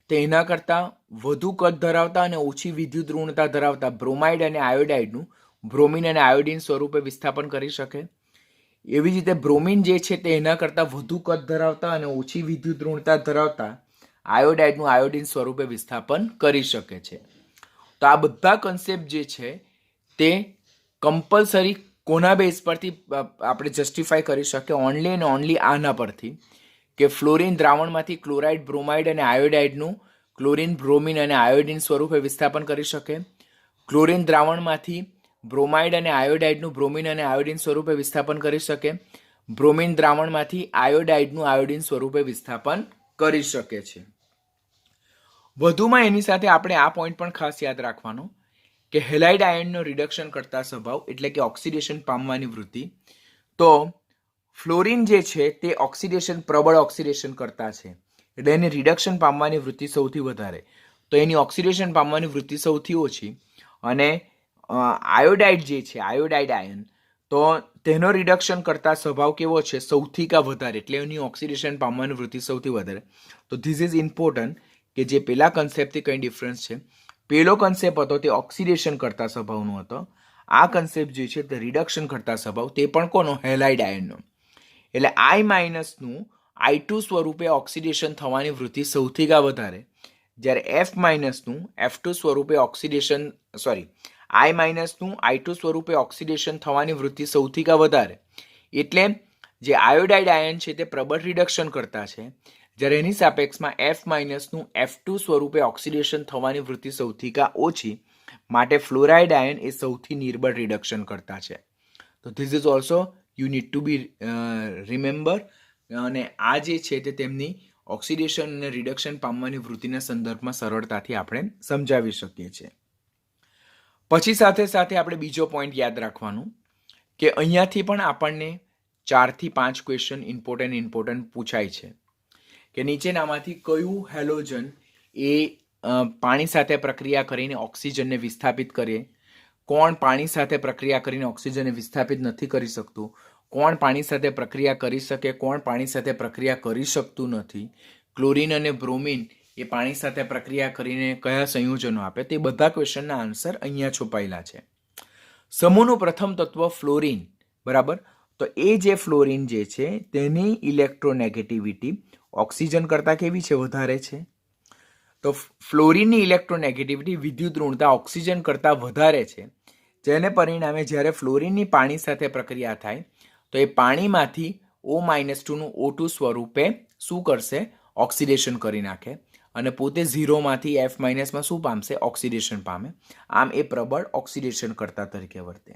તે એના કરતાં વધુ કદ ધરાવતા અને ઓછી વિદ્યુત ઋણતા ધરાવતા બ્રોમાઇડ અને આયોડાઇડનું બ્રોમિન અને આયોડિન સ્વરૂપે વિસ્થાપન કરી શકે. એવી રીતે બ્રોમિન જે છે તે એના કરતાં વધુ કદ ધરાવતા અને ઓછી વિદ્યુત ઋણતા ધરાવતા આયોડાઇડનું આયોડિન સ્વરૂપે વિસ્થાપન કરી શકે છે. તો આ બધા કન્સેપ્ટ જે છે તે કમ્પલસરી કોના બેઝ પરથી આપણે જસ્ટિફાય કરી શકીએ? ઓનલી એન્ડ ઓનલી આના પરથી કે ફ્લોરિન દ્રાવણમાંથી ક્લોરાઇડ, બ્રોમાઇડ અને આયોડાઇડનું ક્લોરીન, બ્રોમિન અને આયોડિન સ્વરૂપે વિસ્થાપન કરી શકે. ક્લોરીન દ્રાવણમાંથી બ્રોમાઇડ અને આયોડાઇડનું બ્રોમિન અને આયોડિન સ્વરૂપે વિસ્થાપન કરી શકે. બ્રોમિન દ્રાવણમાંથી આયોડાઇડનું આયોડિન સ્વરૂપે વિસ્થાપન કરી શકે છે. વધુમાં એની સાથે આપણે આ પોઈન્ટ પણ ખાસ યાદ રાખવાનો કે હેલાઇડ આયનનો રિડક્શન કરતા સ્વભાવ એટલે કે ઓક્સિડેશન પામવાની વૃત્તિ. તો ફ્લોરિન જે છે તે ઓક્સિડેશન, પ્રબળ ઓક્સિડેશન કરતા છે એટલે એની રિડક્શન પામવાની વૃત્તિ સૌથી વધારે, તો એની ઓક્સિડેશન પામવાની વૃત્તિ સૌથી ઓછી. અને આયોડાઇડ જે છે, આયોડાઇડ આયન, તો તેનો રિડક્શન કરતા સ્વભાવ કેવો છે? સૌથી કા વધારે, એટલે એની ઓક્સિડેશન પામવાની વૃત્તિ સૌથી વધારે. તો ધીસ ઇઝ ઇમ્પોર્ટન્ટ કે જે પેલા કન્સેપ્ટથી કંઈ ડિફરન્સ છે. પેલો કન્સેપ્ટ હતો તે ઓક્સિડેશન કરતા સ્વભાવનો હતો. આ કન્સેપ્ટ જે છે તે રિડક્શન કરતા સ્વભાવ, તે પણ કોનો? હેલાઇડ આયનનો. એટલે I- નું I2 સ્વરૂપે ઓક્સિડેશન થવાની વૃત્તિ સૌથી કા વધારે, જ્યારે F- નું F2 સ્વરૂપે ઓક્સિડેશન, I- નું I2 સ્વરૂપે ઓક્સિડેશન થવાની વૃત્તિ સૌથી કા વધારે. એટલે જે આયોડાઇડ આયન છે તે પ્રબળ રિડક્શન કરતા છે, જ્યારે એની સાપેક્ષમાં F- નું F2 સ્વરૂપે ઓક્સિડેશન થવાની વૃત્તિ સૌથી કા ઓછી. માટે ફ્લોરાઇડ આયન એ સૌથી નિર્બળ રિડક્શન કરતા છે. તો this is also you need to be remember. અને આ જે છે તે તેમની ઓક્સિડેશન અને રિડક્શન પામવાની વૃત્તિના સંદર્ભમાં સરળતાથી આપણે સમજાવી શકીએ છીએ. પછી સાથે સાથે આપણે બીજો પોઈન્ટ યાદ રાખવાનું કે અહીંયાથી પણ આપણને 4 થી 5 ક્વેશ્ચન ઇમ્પોર્ટન્ટ પૂછાય છે કે નીચેનામાંથી કયું હેલોજન એ પાણી સાથે પ્રક્રિયા કરીને ઓક્સિજનને વિસ્થાપિત કરે, કોણ પાણી સાથે પ્રક્રિયા કરીને ઓક્સિજનને વિસ્થાપિત નથી કરી શકતું, કોણ પાણી સાથે પ્રક્રિયા કરી શકે, કોણ પાણી સાથે પ્રક્રિયા કરી શકતું નથી, ક્લોરીન અને બ્રોમિન એ પાણી સાથે પ્રક્રિયા કરીને કયા સંયોજનો આપે, તે બધા ક્વેશ્ચનના આન્સર અહીંયા છુપાયેલા છે. સમૂહનું પ્રથમ તત્વ ફ્લોરિન, બરાબર. તો એ જે ફ્લોરિન જે છે તેની ઇલેક્ટ્રોનેગેટિવિટી ઓક્સિજન કરતાં કેવી છે? વધારે છે. તો ફ્લોરિનની ઇલેક્ટ્રોનેગેટિવિટી, વિદ્યુત ઋણતા ઓક્સિજન કરતાં વધારે છે, જેને પરિણામે જ્યારે ફ્લોરિનની પાણી સાથે પ્રક્રિયા થાય તો એ પાણીમાંથી O-2 નું O2 સ્વરૂપે શું કરશે? ઓક્સિડેશન કરી નાખે અને પોતે 0માંથી F- માં શું પામશે? ઓક્સિડેશન પામે. આમ એ પ્રબળ ઓક્સિડેશન કરતા તરીકે વર્તે.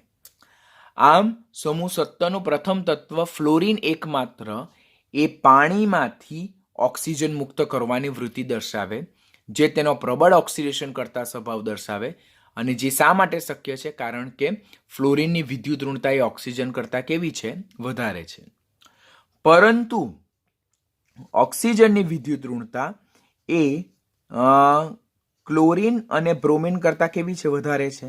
આમ સમૂહ 17નું પ્રથમ તત્વ ફ્લોરિન એકમાત્ર એ પાણીમાંથી ઓક્સિજન મુક્ત કરવાની વૃત્તિ દર્શાવે, જે તેનો પ્રબળ ઓક્સિડેશન કરતા સ્વભાવ દર્શાવે. અને જે શા માટે શક્ય છે? કારણ કે ફ્લોરિનની વિદ્યુત ઋણતા એ ઓક્સિજન કરતાં કેવી છે? વધારે છે. પરંતુ ઓક્સિજનની વિદ્યુત ઋણતા એ ક્લોરીન અને બ્રોમિન કરતાં કેવી છે? વધારે છે.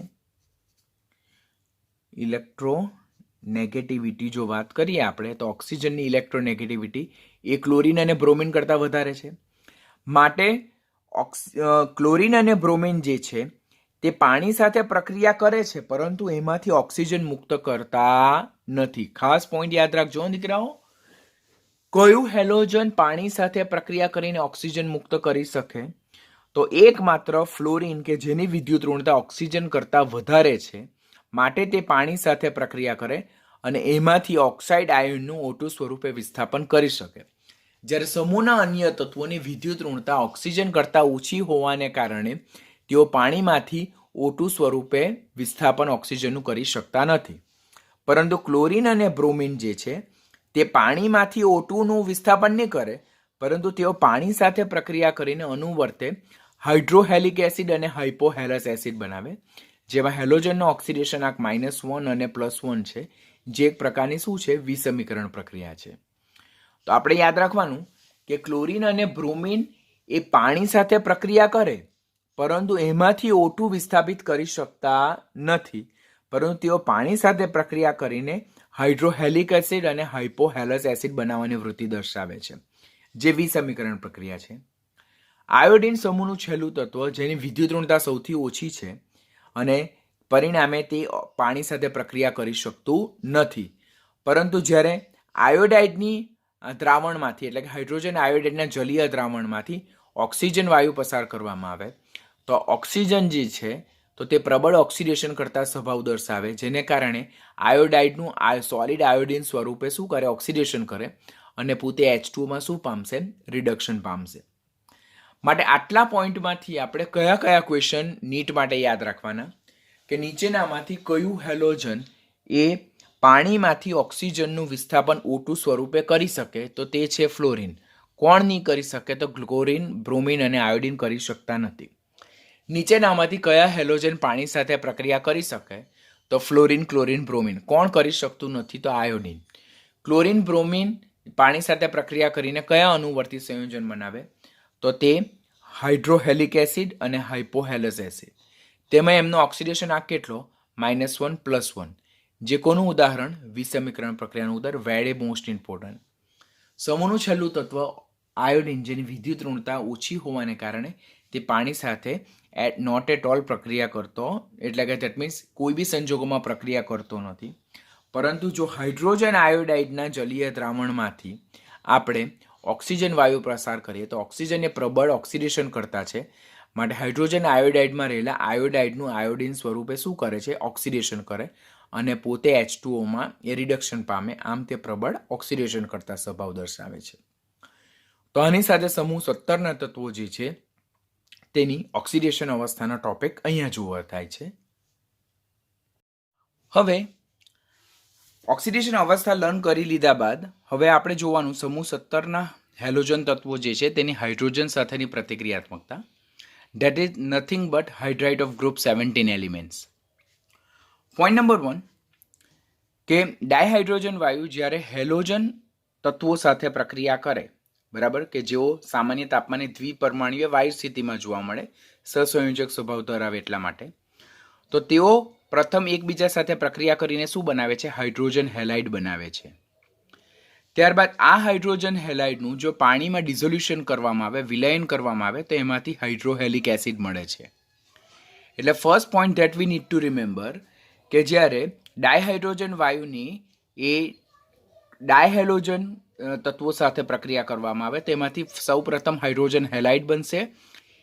ઇલેક્ટ્રોનેગેટિવિટી જો વાત કરીએ આપણે તો ઓક્સિજનની ઇલેક્ટ્રોનેગેટિવિટી એ ક્લોરીન અને બ્રોમિન કરતાં વધારે છે. માટે ક્લોરીન અને બ્રોમિન જે છે તે પાણી સાથે પ્રક્રિયા કરે છે, પરંતુ એમાંથી ઓક્સિજન મુક્ત કરતા નથી. ખાસ પોઈન્ટ યાદ રાખજો દીકરાઓ. કયું હેલોજન પાણી સાથે પ્રક્રિયા કરીને ઓક્સિજન મુક્ત કરી શકે? તો એકમાત્ર ફ્લોરિન, કે જેની વિદ્યુત ઋણતા ઓક્સિજન કરતાં વધારે છે, માટે તે પાણી સાથે પ્રક્રિયા કરે અને એમાંથી ઓક્સાઇડ આયનનું O2 સ્વરૂપે વિસ્થાપન કરી શકે. જ્યારે સમૂહના અન્ય તત્વોની વિદ્યુત ઋણતા ઓક્સિજન કરતાં ઓછી હોવાને કારણે તેઓ પાણીમાંથી O2 સ્વરૂપે વિસ્થાપન ઓક્સિજનનું કરી શકતા નથી. પરંતુ ક્લોરીન અને બ્રોમિન જે છે તે પાણીમાંથી O2 નું વિસ્થાપન નહીં કરે, પરંતુ તેઓ પાણી સાથે પ્રક્રિયા કરીને અનુવર્તે હાઇડ્રોહેલિક એસિડ અને હાઇપોહેલસ એસિડ બનાવે, જેમાં હેલોજનનો ઓક્સિડેશન આંક -1 અને +1 છે, જે એક પ્રકારની શું છે? વિસમીકરણ પ્રક્રિયા છે. તો આપણે યાદ રાખવાનું કે ક્લોરીન અને બ્રોમિન એ પાણી સાથે પ્રક્રિયા કરે, પરંતુ એમાંથી O2 વિસ્થાપિત કરી શકતા નથી, પરંતુ તેઓ પાણી સાથે પ્રક્રિયા કરીને હાઇડ્રોહેલિક એસિડ અને હાઇપોહેલસ એસિડ બનાવવાની વૃત્તિ દર્શાવે છે, જે વિસમીકરણ પ્રક્રિયા છે. આયોડિન સમૂહનું છેલ્લું તત્વ, જેની વિદ્યુત ઋણતા સૌથી ઓછી છે અને પરિણામે તે પાણી સાથે પ્રક્રિયા કરી શકતું નથી, પરંતુ જ્યારે આયોડાઇડની દ્રાવણમાંથી, એટલે કે હાઇડ્રોજન આયોડાઇડના જલીય દ્રાવણમાંથી ઓક્સિજન વાયુ પસાર કરવામાં આવે તો ઓક્સિજન જે છે તો તે પ્રબળ ઓક્સિડેશન કરતા સ્વભાવ દર્શાવે, જેને કારણે આયોડાઇડનું સોલિડ આયોડિન સ્વરૂપે શું કરે? ઓક્સિડેશન કરે અને પોતે H2માં શું પામશે? રિડક્શન પામશે. માટે આટલા પોઈન્ટમાંથી આપણે કયા કયા ક્વેશ્ચન નીટ માટે યાદ રાખવાના કે નીચેનામાંથી કયું હેલોજન એ પાણીમાંથી ઓક્સિજનનું વિસ્થાપન O2 સ્વરૂપે કરી શકે, તો તે છે ફ્લોરિન. કોણ નહીં કરી શકે? તો ક્લોરિન, બ્રોમિન અને આયોડિન કરી શકતા નથી. નીચેનામાંથી કયા હેલોજન પાણી સાથે પ્રક્રિયા કરી શકે? તો ફ્લોરિન, ક્લોરિન, બ્રોમિન. કોણ કરી શકતું નથી? તો આયોડિન. ક્લોરિન, બ્રોમિન પાણી સાથે પ્રક્રિયા કરીને કયા અનુવર્તી સંયોજન બનાવે? તો તે હાઇડ્રોહેલિક એસિડ અને હાઇપોહેલસ એસિડ. તેમાં એમનો ઓક્સિડેશન આંક કેટલો? -1 + 1. જે કોનું ઉદાહરણ? વિસમીકરણ પ્રક્રિયાનું ઉદાહરણ. Very most important. સમૂહનું છેલ્લું તત્વ આયોડિન, જેની વિદ્યુત ઋણતા ઓછી હોવાને કારણે તે પાણી સાથે નોટ એટ ઓલ પ્રક્રિયા કરતો, એટલે કે દેટ મીન્સ કોઈ બી સંજોગોમાં પ્રક્રિયા કરતો નથી. પરંતુ જો હાઇડ્રોજન આયોડાઇડના જલીય દ્રાવણમાંથી આપણે ઓક્સિજન વાયુ પ્રસાર કરીએ તો ઓક્સિજન એ પ્રબળ ઓક્સિડેશન કરતા છે. માટે હાઇડ્રોજન આયોડાઇડમાં રહેલા આયોડાઇડનું આયોડિન સ્વરૂપે શું કરે છે? ઓક્સિડેશન કરે અને પોતે H2O એ રિડક્શન પામે. આમ તે પ્રબળ ઓક્સિડેશન કરતા સ્વભાવ દર્શાવે છે. તો આની સાથે સમૂહ 17ના તત્વો જે છે તેની ઓક્સિડેશન અવસ્થાનો ટોપિક અહીંયા જોવા થાય છે. હવે ઓક્સિડેશન અવસ્થા લર્ન કરી લીધા બાદ હવે આપણે જોવાનું સમૂહ 17ના હેલોજન તત્વો જે છે તેની હાઇડ્રોજન સાથેની પ્રતિક્રિયાત્મકતા. That is nothing but hydride of group 17 elements. Point number 1 કે ડાયહાઇડ્રોજન વાયુ જ્યારે હેલોજન તત્વો સાથે પ્રક્રિયા કરે, બરાબર, કે જેઓ સામાન્ય તાપમાને દ્વિપરમાણુય વાયુ સ્થિતિમાં જોવા મળે, સહસંયોજક સ્વભાવ ધરાવે એટલા માટે, તો તેઓ પ્રથમ એકબીજા સાથે પ્રક્રિયા કરીને શું બનાવે છે? હાઇડ્રોજન હેલાઇડ બનાવે છે. ત્યારબાદ આ હાઇડ્રોજન હેલાઇડનું જો પાણીમાં ડિઝોલ્યુશન કરવામાં આવે, વિલયન કરવામાં આવે, તો એમાંથી હાઇડ્રોહેલિક એસિડ મળે છે. એટલે first point that we need to remember કે જ્યારે ડાયહાઇડ્રોજન વાયુની એ ડાયહેલોજન તત્વો સાથે પ્રક્રિયા કરવામાં આવે તેમાંથી સૌપ્રથમ હાઇડ્રોજન હેલાઇડ બનશે.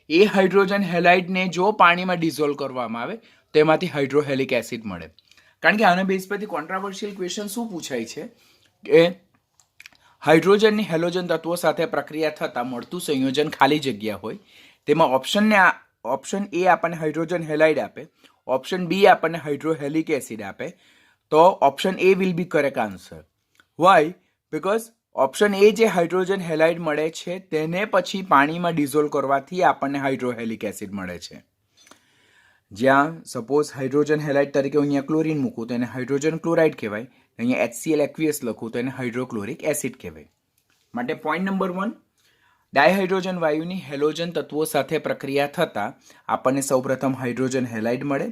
એ હાઇડ્રોજન હેલાઇડને જો પાણીમાં ડિઝોલ્વ કરવામાં આવે તેમાંથી હાઇડ્રોહેલિક એસિડ મળે. કારણ કે આના બેઝ પરથી કોન્ટ્રાવર્શિયલ ક્વેશ્ચન શું પૂછાય છે કે હાઇડ્રોજનની હેલોજન તત્વો સાથે પ્રક્રિયા થતાં મળતું સંયોજન ખાલી જગ્યા હોય, તેમાં ઓપ્શન એ આપણને હાઇડ્રોજન હેલાઇડ આપે, ઓપ્શન બી આપણને હાઇડ્રોહેલિક એસિડ આપે, તો option A will be correct answer. Why? Because option A જે હાઇડ્રોજન હેલાઇડ મળે છે તેને પછી પાણીમાં ડિઝોલ્વ કરવાથી આપણને હાઇડ્રોહેલિક એસિડ મળે છે. જ્યાં સપોઝ હાઇડ્રોજન હેલાઇડ તરીકે અહીંયા ક્લોરિન મૂકું તો એને હાઇડ્રોજન ક્લોરાઇડ કહેવાય, અહીંયા HCl એક્વિયસ લખું તો એને હાઇડ્રોક્લોરિક એસિડ કહેવાય. માટે પોઈન્ટ નંબર 1, ડાયહાઇડ્રોજન વાયુની હેલોજન તત્વો સાથે પ્રક્રિયા થતાં આપણને સૌપ્રથમ હાઇડ્રોજન હેલાઇડ મળે,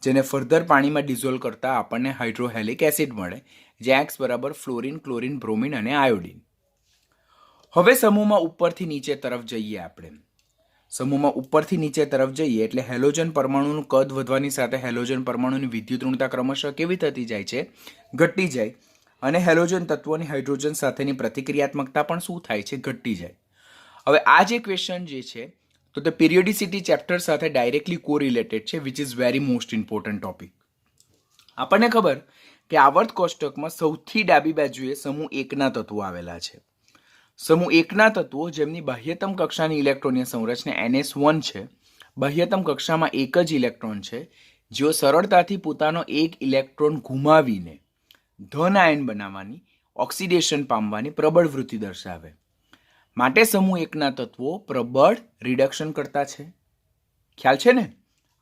જેને ફર્ધર પાણીમાં ડિઝોલ્વ કરતાં આપણને હાઇડ્રોહેલિક એસિડ મળે, જ્યાં X બરાબર ફ્લોરિન, ક્લોરિન, બ્રોમિન અને આયોડિન. હવે સમૂહમાં ઉપરથી નીચે તરફ જઈએ આપણે. સમૂહમાં ઉપરથી નીચે તરફ જઈએ એટલે હેલોજન પરમાણુનું કદ વધવાની સાથે હેલોજન પરમાણુની વિદ્યુત ઋણતા ક્રમશઃ કેવી થતી જાય છે? ઘટતી જાય. અને હેલોજન તત્વોની હાઇડ્રોજન સાથેની પ્રતિક્રિયાત્મકતા પણ શું થાય છે? ઘટતી જાય. હવે આ જે ક્વેશ્ચન જે છે તો તે પિરિયોડિસિટી ચેપ્ટર સાથે ડાયરેક્ટલી કોરિલેટેડ છે, which is very most important topic. આપણને ખબર કે આવર્ત કોષ્ટકમાં સૌથી ડાબી બાજુએ સમૂહ 1ના તત્વો આવેલા છે. સમૂહ 1ના તત્વો જેમની બાહ્યતમ કક્ષાની ઇલેક્ટ્રોનીય સંરચના NS1 છે, બાહ્યતમ કક્ષામાં એક જ ઇલેક્ટ્રોન છે, જેઓ સરળતાથી પોતાનો એક ઇલેક્ટ્રોન ગુમાવીને ધન આયન બનાવવાની, ઓક્સિડેશન પામવાની પ્રબળ વૃત્તિ દર્શાવે. માટે સમૂહ 1ના તત્વો પ્રબળ રિડક્શન કરતા છે. ખ્યાલ છે ને?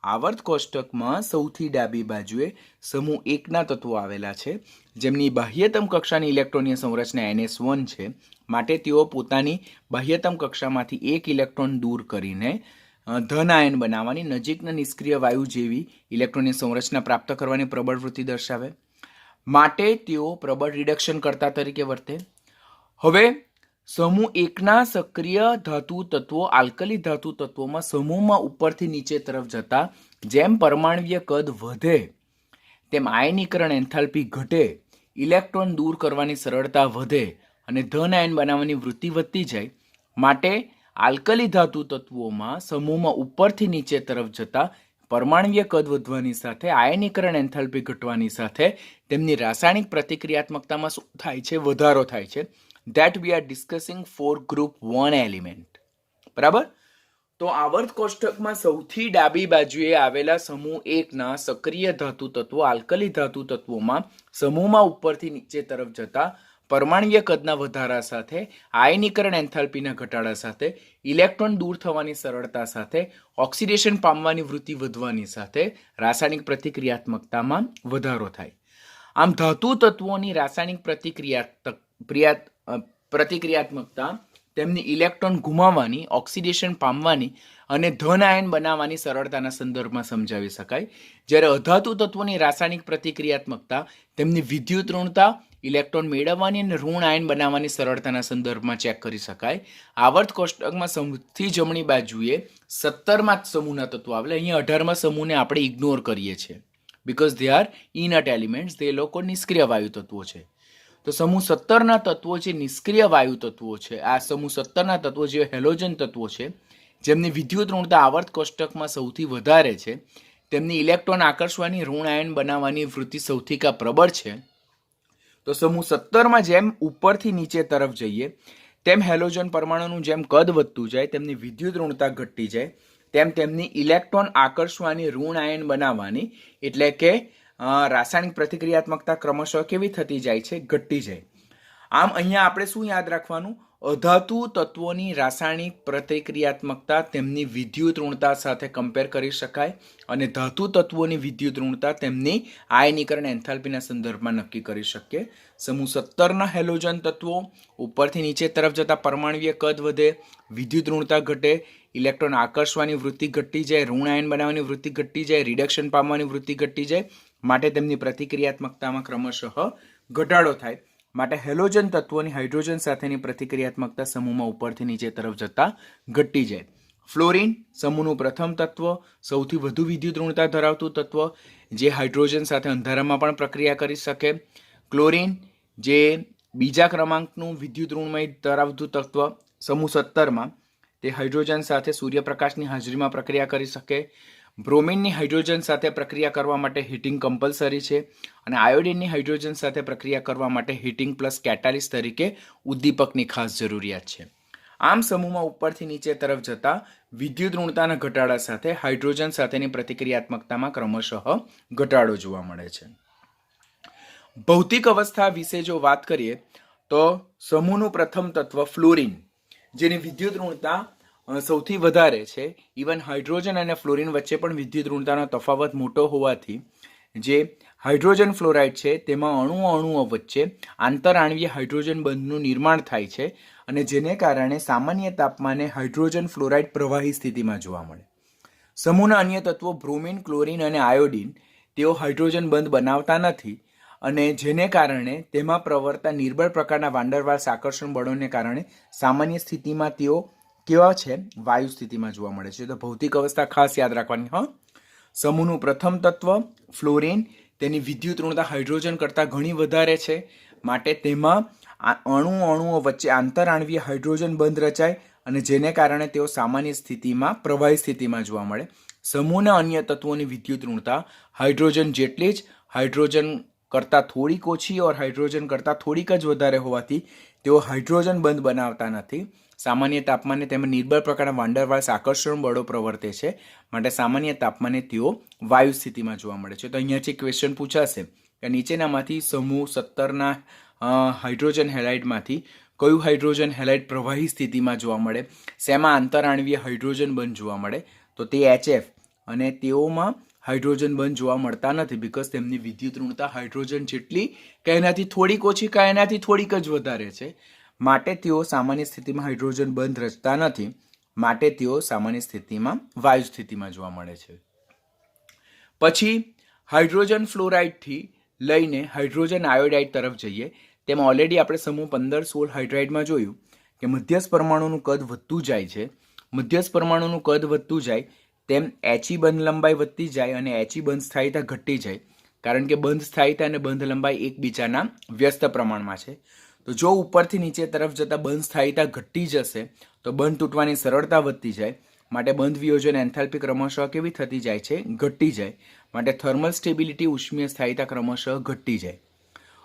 આવર્ત કોષ્ટકમાં સૌથી ડાબી બાજુએ સમૂહ 1ના તત્વો આવેલા છે, જેમની બાહ્યતમ કક્ષાની ઇલેક્ટ્રોનીય સંરચના NS1 છે. માટે તેઓ પોતાની બાહ્યતમ કક્ષામાંથી એક ઇલેક્ટ્રોન દૂર કરીને ધન આયન બનાવવાની, નજીકના નિષ્ક્રિય વાયુ જેવી ઇલેક્ટ્રોનની સંરચના પ્રાપ્ત કરવાની પ્રબળ વૃત્તિ દર્શાવે. માટે તેઓ પ્રબળ રિડક્શન કરતા તરીકે વર્તે. હવે સમૂહ 1ના સક્રિય ધાતુ તત્વો આલ્કલી ધાતુ તત્વોમાં સમૂહમાં ઉપરથી નીચે તરફ જતા જેમ પરમાણ્વીય કદ વધે તેમ આયનીકરણ એન્થાલ્પી ઘટે, ઇલેક્ટ્રોન દૂર કરવાની સરળતા વધે અને ધન આયન બનાવવાની વૃત્તિ વધતી જાય. માટે આલ્કલી ધાતુ તત્વોમાં સમૂહમાં ઉપરથી નીચે તરફ જતા પરમાણ્વીય કદ વધવાની સાથે આયનીકરણ એન્થાલ્પી ઘટવાની સાથે તેમની રાસાયણિક પ્રતિક્રિયાત્મકતામાં શું થાય છે? વધારો થાય છે. That we are discussing for group 1 element. બરાબર? તો આવર્ત કોષ્ટકમાં સૌથી ડાબી બાજુએ આવેલા સમૂહ 1ના સક્રિય ધાતુ તત્વો આલ્કલી ધાતુ તત્વોમાં સમૂહમાં ઉપરથી નીચે તરફ જતા પરમાણ્વીય કદના વધારા સાથે, આયનીકરણ એન્થાલ્પીના ઘટાડા સાથે, ઇલેક્ટ્રોન દૂર થવાની સરળતા સાથે, ઓક્સિડેશન પામવાની વૃત્તિ વધવાની સાથે રાસાયણિક પ્રતિક્રિયાત્મકતામાં વધારો થાય. આમ ધાતુ તત્વોની રાસાયણિક પ્રતિક્રિયાત્મકતા તેમની ઇલેક્ટ્રોન ગુમાવવાની, ઓક્સિડેશન પામવાની અને ધન આયન બનાવવાની સરળતાના સંદર્ભમાં સમજાવી શકાય. જ્યારે અધાતુ તત્વોની રાસાયણિક પ્રતિક્રિયાત્મકતા તેમની વિદ્યુત ઋણતા, ઇલેક્ટ્રોન મેળવવાની અને ઋણ આયન બનાવવાની સરળતાના સંદર્ભમાં ચેક કરી શકાય. આવર્ત કોષ્ટકમાં સૌથી જમણી બાજુએ 17માં સમૂહના તત્વો આવેલા. અહીંયા 18માં સમૂહને આપણે ઇગ્નોર કરીએ છીએ because they are inert elements. તે લોકો નિષ્ક્રિય વાયુ તત્વો છે. તો સમૂહ 17ના તત્વો જે નિષ્ક્રિય વાયુ તત્વો છે, આ સમૂહ 17ના તત્વો જે હેલોજન તત્વો છે, જેમની વિદ્યુત ઋણતા આવર્ત કોષ્ટકમાં સૌથી વધારે છે, તેમની ઇલેક્ટ્રોન આકર્ષવાની, ઋણ આયન બનાવવાની વૃત્તિ સૌથી પ્રબળ છે. તો સમૂહ 17માં જેમ ઉપરથી નીચે તરફ જઈએ તેમ હેલોજન પરમાણુનું જેમ કદ વધતું જાય, તેમની વિદ્યુત ઋણતા ઘટતી જાય, તેમ તેમની ઇલેક્ટ્રોન આકર્ષવાની, ઋણ આયન બનાવવાની એટલે કે રાસાયણિક પ્રતિક્રિયાત્મકતા ક્રમશઃ કેવી થતી જાય છે? ઘટતી જાય. આમ અહીંયા આપણે શું યાદ રાખવાનું? અધાતુ તત્વોની રાસાયણિક પ્રતિક્રિયાત્મકતા તેમની વિદ્યુત ઋણતા સાથે કમ્પેર કરી શકાય અને ધાતુ તત્વોની વિદ્યુત ઋણતા તેમની આયનીકરણ એન્થાલ્પીના સંદર્ભમાં નક્કી કરી શકીએ. સમૂહ 17ના હેલોજન તત્વો ઉપરથી નીચે તરફ જતા પરમાણ્વીય કદ વધે, વિદ્યુત ઋણતા ઘટે, ઇલેક્ટ્રોન આકર્ષવાની વૃત્તિ ઘટતી જાય, ઋણ આયન બનાવવાની વૃત્તિ ઘટતી જાય, રિડક્શન પામવાની વૃત્તિ ઘટતી જાય, માટે તેમની પ્રતિક્રિયાત્મકતામાં ક્રમશઃ ઘટાડો થાય. માટે હેલોજન તત્વોની હાઇડ્રોજન સાથેની પ્રતિક્રિયાત્મકતા સમૂહમાં ઉપરથી નીચે તરફ જતા ઘટતી જાય. ફ્લોરિન સમૂહનું પ્રથમ તત્વ, સૌથી વધુ વિદ્યુત ઋણતા ધરાવતું તત્વ, જે હાઇડ્રોજન સાથે અંધારામાં પણ પ્રક્રિયા કરી શકે. ક્લોરિન જે બીજા ક્રમાંકનું વિદ્યુત ઋણમય ધરાવતું તત્વ સમૂહ 17માં, તે હાઇડ્રોજન સાથે સૂર્યપ્રકાશની હાજરીમાં પ્રક્રિયા કરી શકે. બ્રોમિનની હાઇડ્રોજન સાથે પ્રક્રિયા કરવા માટે હીટિંગ કમ્પલસરી છે અને આયોડિનની હાઇડ્રોજન સાથે પ્રક્રિયા કરવા માટે હીટિંગ પ્લસ કેટાલિસ્ટ તરીકે ઉદ્દીપકની ખાસ જરૂરિયાત છે. આમ સમૂહમાં ઉપરથી નીચે તરફ જતા વિદ્યુત ઋણતાના ઘટાડા સાથે હાઇડ્રોજન સાથેની પ્રતિક્રિયાત્મકતામાં ક્રમશઃ ઘટાડો જોવા મળે છે. ભૌતિક અવસ્થા વિશે જો વાત કરીએ તો સમૂહનું પ્રથમ તત્વ ફ્લોરિન, જેની વિદ્યુત ઋણતા સૌથી વધારે છે. ઇવન હાઇડ્રોજન અને ફ્લોરિન વચ્ચે પણ વિદ્યુત ઋણતાનો તફાવત મોટો હોવાથી જે હાઇડ્રોજન ફ્લોરાઇડ છે તેમાં અણુઓ વચ્ચે આંતરઆણવીય હાઇડ્રોજન બંધનું નિર્માણ થાય છે અને જેને કારણે સામાન્ય તાપમાને હાઇડ્રોજન ફ્લોરાઇડ પ્રવાહી સ્થિતિમાં જોવા મળે. સમૂહના અન્ય તત્વો બ્રોમિન, ક્લોરિન અને આયોડિન તેઓ હાઇડ્રોજન બંધ બનાવતા નથી અને જેને કારણે તેમાં પ્રવર્તતા નિર્બળ પ્રકારના વાન્ડરવાલ્સ આકર્ષણ બળોને કારણે સામાન્ય સ્થિતિમાં તેઓ કેવા છે? વાયુ સ્થિતિમાં જોવા મળે છે. તો ભૌતિક અવસ્થા ખાસ યાદ રાખવાની. સમૂહનું પ્રથમ તત્વ ફ્લોરિન, તેની વિદ્યુત ઋણતા હાઇડ્રોજન કરતાં ઘણી વધારે છે, માટે તેમાં અણુઓ વચ્ચે આંતરઆણવીય હાઇડ્રોજન બંધ રચાય અને જેને કારણે તેઓ સામાન્ય સ્થિતિમાં પ્રવાહી સ્થિતિમાં જોવા મળે. સમૂહના અન્ય તત્વોની વિદ્યુત ઋણતા હાઇડ્રોજન જેટલી જ, હાઇડ્રોજન કરતાં થોડીક ઓછી ઓર હાઇડ્રોજન કરતાં થોડીક જ વધારે હોવાથી તેઓ હાઇડ્રોજન બંધ બનાવતા નથી. સામાન્ય તાપમાને તેમાં નિર્બળ પ્રકારના વાન્ડરવાલ્સ આકર્ષણ બળો પ્રવર્તે છે, માટે સામાન્ય તાપમાને તેઓ વાયુ સ્થિતિમાં જોવા મળે છે. તો અહીંયાથી ક્વેશ્ચન પૂછાશે કે નીચેનામાંથી સમૂહ 17ના હાઇડ્રોજન હેલાઇડમાંથી કયું હાઇડ્રોજન હેલાઇડ પ્રવાહી સ્થિતિમાં જોવા મળે, શેમાં આંતરઆણવીય હાઇડ્રોજન બંધ જોવા મળે? તો તે HF, અને તેઓમાં હાઇડ્રોજન બંધ જોવા મળતા નથી બીકોઝ તેમની વિદ્યુત ઋણતા હાઇડ્રોજન જેટલી કે એનાથી થોડીક ઓછી કે એનાથી થોડીક જ વધારે છે, માટે તેઓ સામાન્ય સ્થિતિમાં હાઇડ્રોજન બંધ રચતા નથી, માટે તેઓ સામાન્ય સ્થિતિમાં વાયુ સ્થિતિમાં જોવા મળે છે. પછી હાઇડ્રોજન ફ્લોરાઇડથી લઈને હાઇડ્રોજન આયોડાઇડ તરફ જઈએ. તેમાં ઓલરેડી આપણે સમૂહ 15-16 હાઇડ્રાઇડમાં જોયું કે મધ્યસ્થ પરમાણુનું કદ વધતું જાય છે. મધ્યસ્થ પરમાણુનું કદ વધતું જાય તેમ He બંધ લંબાઈ વધતી જાય અને He બંધ સ્થાયિતા ઘટતી જાય, કારણ કે બંધ સ્થાયિતા અને બંધ લંબાઈ એકબીજાના વ્યસ્ત પ્રમાણમાં છે. તો જો ઉપરથી નીચે તરફ જતાં બંધ સ્થાયિતા ઘટતી જશે તો બંધ તૂટવાની સરળતા વધતી જાય, માટે બંધ વિયોજન એન્થાલ્પી ક્રમશઃ કેવી થતી જાય છે? ઘટતી જાય. માટે થર્મલ સ્ટેબિલિટી, ઉષ્મીય સ્થાયિતા ક્રમશઃ ઘટતી જાય.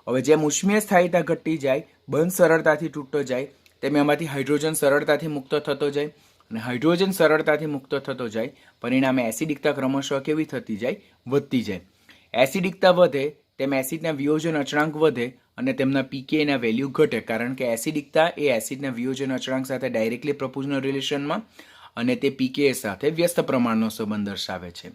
હવે જેમ ઉષ્મીય સ્થાયિતા ઘટતી જાય, બંધ સરળતાથી તૂટતો જાય, તેમ એમાંથી હાઇડ્રોજન સરળતાથી મુક્ત થતો જાય અને હાઇડ્રોજન સરળતાથી મુક્ત થતો જાય, પરિણામે એસિડિકતા ક્રમશઃ કેવી થતી જાય? વધતી જાય. એસિડિકતા વધે તેમ એસિડના વિયોજન અચળાંક વધે અને તેમના પીકેના વેલ્યુ ઘટે, કારણ કે એસિડિકતા એ એસિડના વિયોજન અચળાંક સાથે ડાયરેક્ટલી પ્રપોઝનલ રિલેશનમાં અને તે પીકે સાથે વ્યસ્ત પ્રમાણનો સંબંધ દર્શાવે છે.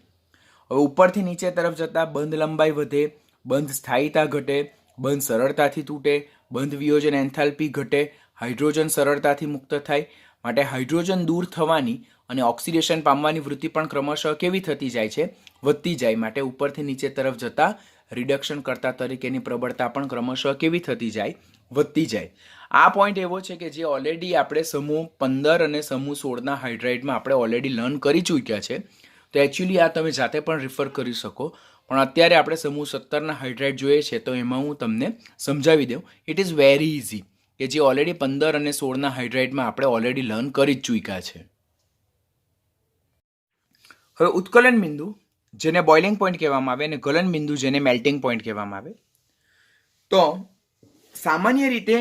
હવે ઉપરથી નીચે તરફ જતાં બંધ લંબાઈ વધે, બંધ સ્થાયીતા ઘટે, બંધ સરળતાથી તૂટે, બંધ વિયોજન એન્થાલ્પી ઘટે, હાઇડ્રોજન સરળતાથી મુક્ત થાય. માટે હાઇડ્રોજન દૂર થવાની અને ઓક્સિડેશન પામવાની વૃત્તિ પણ ક્રમશઃ કેવી થતી જાય છે? વધતી જાય. માટે ઉપરથી નીચે તરફ જતાં રિડક્શન કરતા તરીકેની પ્રબળતા પણ ક્રમશઃ કેવી થતી જાય? વધતી જાય. આ પોઈન્ટ એવો છે કે જે ઓલરેડી આપણે સમૂહ 15 અને સમૂહ 16ના હાઇડ્રાઇડમાં આપણે ઓલરેડી લર્ન કરી ચૂક્યા છે. તો એકચ્યુઅલી આ તમે જાતે પણ રિફર કરી શકો, પણ અત્યારે આપણે સમૂહ 17ના હાઇડ્રાઇડ જોઈએ છે તો એમાં હું તમને સમજાવી દઉં. ઇટ ઇઝ વેરી ઇઝી કે જે ઓલરેડી 15 અને 16ના હાઇડ્રાઇડમાં આપણે ઓલરેડી લર્ન કરી જ ચૂક્યા છે. હવે ઉત્કલન બિંદુ જેને બોઇલિંગ પોઈન્ટ કહેવામાં આવે અને ગલન બિંદુ જેને મેલ્ટિંગ પોઈન્ટ કહેવામાં આવે. તો સામાન્ય રીતે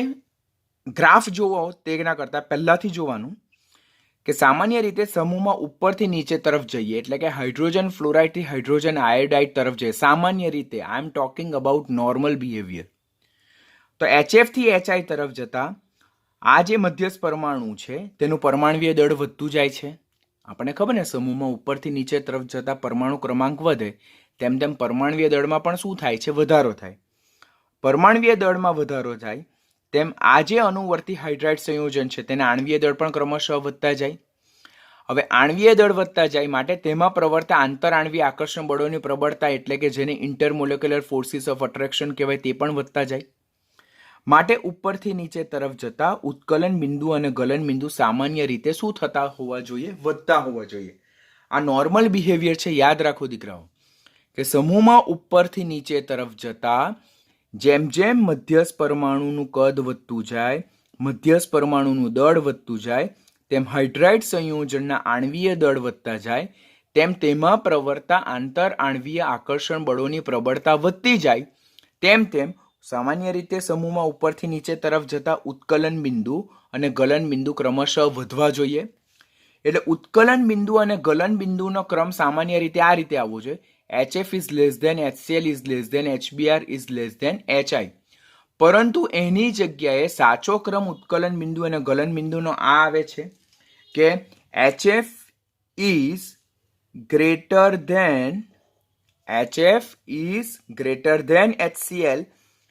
ગ્રાફ જોવો તેના કરતાં પહેલાંથી જોવાનું કે સામાન્ય રીતે સમૂહમાં ઉપરથી નીચે તરફ જઈએ એટલે કે હાઇડ્રોજન ફ્લોરાઇડથી હાઇડ્રોજન આયોડાઇડ તરફ જઈએ. સામાન્ય રીતે I am talking about normal behaviour. તો HF થી HI તરફ જતા આ જે મધ્યસ્થ પરમાણુ છે તેનું પરમાણુય દળ વધતું જાય છે. આપણને ખબર ને, સમૂહમાં ઉપરથી નીચે તરફ જતા પરમાણુ ક્રમાંક વધે તેમ તેમ પરમાણુય દળમાં પણ શું થાય છે? વધારો થાય. પરમાણુય દળમાં વધારો થાય તેમ આ જે અનુવર્તી હાઇડ્રાઇડ સંયોજન છે તેના આણ્વીય દળ પણ ક્રમશઃ વધતા જાય. હવે આણ્વીય દળ વધતા જાય માટે તેમાં પ્રવર્તા આંતરઆણ્વીય આકર્ષણ બળોની પ્રબળતા એટલે કે જેને ઇન્ટરમોલેક્યુલર ફોર્સિસ ઓફ અટ્રેક્શન કહેવાય તે પણ વધતા જાય. માટે ઉપરથી નીચે તરફ જતા ઉત્કલન બિંદુ અને ગલન બિંદુ સામાન્ય રીતે શું થતા હોવા જોઈએ? વધતા હોવા જોઈએ. આ નોર્મલ બિહેવિયર છે. યાદ રાખો દીકરાઓ કે સમૂહમાં ઉપરથી નીચે તરફ જતા જેમ જેમ મધ્યસ્થ પરમાણુનું કદ વધતું જાય, મધ્યસ્થ પરમાણુનું દળ વધતું જાય, તેમ હાઇડ્રાઇડ સંયોજનના આણ્વીય દળ વધતા જાય, તેમ તેમાં પ્રવર્તા આંતર આણ્વીય આકર્ષણ બળોની પ્રબળતા વધતી જાય, તેમ તેમ સામાન્ય રીતે સમૂહમાં ઉપરથી નીચે તરફ જતા ઉત્કલન બિંદુ અને ગલન બિંદુ ક્રમશઃ વધવા જોઈએ. એટલે ઉત્કલન બિંદુ અને ગલન બિંદુનો ક્રમ સામાન્ય રીતે આ રીતે આવવો જોઈએ: HF is less than HCl is less than HBr is less than HI. પરંતુ એની જગ્યાએ સાચો ક્રમ ઉત્કલન બિંદુ અને ગલન બિંદુનો આ આવે છે કે HF is greater than HCl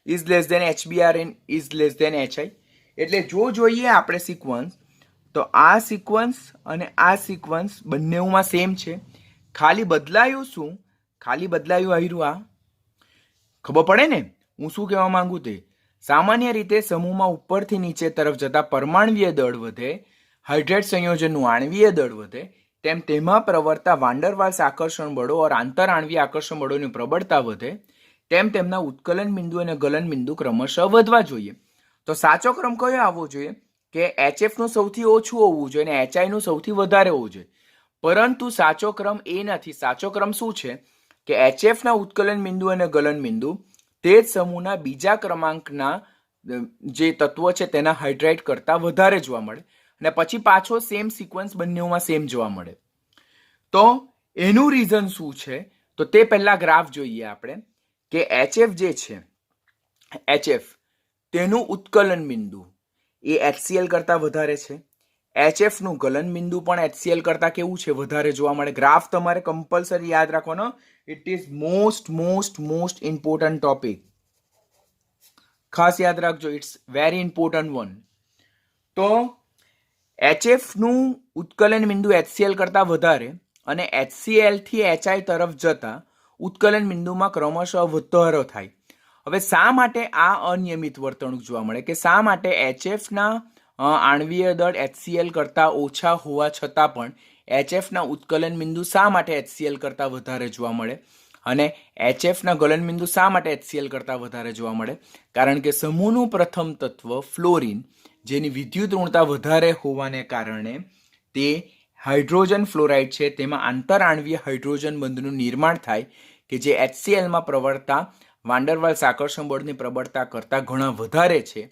is less than HBr and is less than HI. એટલે જો જોઈએ આપણે સિક્વન્સ તો આ સિક્વન્સ અને આ સિક્વન્સ બંનેમાં સેમ છે. ખાલી બદલાયું શું? ખાલી બદલાયું આવ્યું આ. ખબર પડે ને હું શું કહેવા માંગુ તે? સામાન્ય રીતે સમૂહમાં ઉપરથી નીચે તરફ જતા પરમાણ્વીય દળ વધે, હાઇડ્રાઇડ સંયોજનનું આણ્વીય દળ વધે, તેમ તેમાં પ્રવર્તા વાન્ડરવાલ્સ આકર્ષણ બળો और આંતર આણ્વીય આકર્ષણ બળોની પ્રબળતા વધે, તેમ તેમના ઉત્કલન બિંદુ અને ગલન બિંદુ ક્રમશઃ વધવા જોઈએ. તો સાચો ક્રમ કયો આવવો જોઈએ? કે HF નું સૌથી ઓછું હોવું જોઈએ અને HI નું સૌથી વધારે હોવું જોઈએ. પરંતુ સાચો ક્રમ એ નથી. સાચો ક્રમ શું છે? કે HF ના ઉત્કલન બિંદુ અને ગલન બિંદુ તે જ સમૂહના બીજા ક્રમાંકના જે તત્વો છે તેના હાઇડ્રાઇડ કરતા વધારે જોવા મળે અને પછી પાછો સેમ સિક્વન્સ બંનેમાં સેમ જોવા મળે. તો એનું રીઝન શું છે? તો તે પહેલા ગ્રાફ જોઈએ આપણે કે HF જે છે, HF તેનું ઉત્કલન બિંદુ એ HCl કરતા વધારે છે. HF નું ગલન બિંદુ પણ HCl કરતા કેવું છે? વધારે જોવા મળે. ગ્રાફ તમારે કમ્પલસરી યાદ રાખવાનો. It is most important topic. ખાસ યાદ રાખજો. It's very important one. તો HF નું ઉત્કલન બિંદુ HCl કરતા વધારે અને HCl થી HI તરફ જતા ઉત્કલન બિંદુમાં ક્રમશઃ વધારો થાય. હવે શા માટે આ અનિયમિત વર્તણૂક જોવા મળે? કે શા માટે HF ના આણ્વીય દળ HCl કરતા ઓછા હોવા છતાં પણ HF ના ઉત્કલન બિંદુ શા માટે HCl કરતા વધારે જોવા મળે અને HF ના ગલન બિંદુ શા માટે HCl કરતા વધારે જોવા મળે? કારણ કે સમૂહનું પ્રથમ તત્વ ફ્લોરિન જેની વિદ્યુત ઋણતા વધારે હોવાને કારણે તે હાઇડ્રોજન ફ્લોરાઇડ છે, તેમાં આંતર આણ્વીય હાઇડ્રોજન બંધનું નિર્માણ થાય કે જે HClમાં પ્રવર્તા વાન્ડરવાલ્સ આકર્ષણ બળની પ્રબળતા કરતાં ઘણા વધારે છે,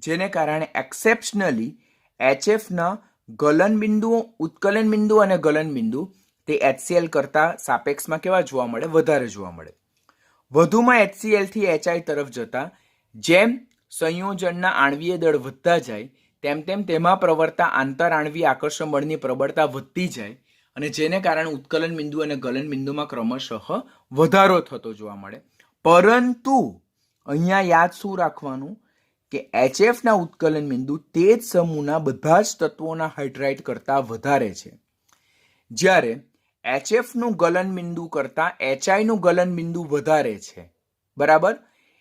જેને કારણે એક્સેપ્શનલી HF ના ગલન બિંદુ, ઉત્કલન બિંદુ અને ગલન બિંદુ તે HCl કરતાં સાપેક્ષમાં કેવા જોવા મળે? વધારે જોવા મળે. વધુમાં HCl થી HI તરફ જતા જેમ સંયોજનના આણ્વીય દળ વધતા જાય તેમ તેમ તેમાં પ્રવર્તા આંતર-આણ્વીય આકર્ષણ બળની પ્રબળતા વધતી જાય અને જેને કારણે ઉત્કલન બિંદુ અને ગલન બિંદુમાં ક્રમશઃ વધારો થતો જોવા મળે. પરંતુ અહીંયા યાદ શું રાખવાનું કે HF ના ઉત્કલન બિંદુ તે જ સમૂહના બધા જ તત્વોના હાઇડ્રાઇડ કરતાં વધારે છે, જ્યારે HF નું ગલન બિંદુ કરતાં HI નું ગલન બિંદુ વધારે છે. બરાબર?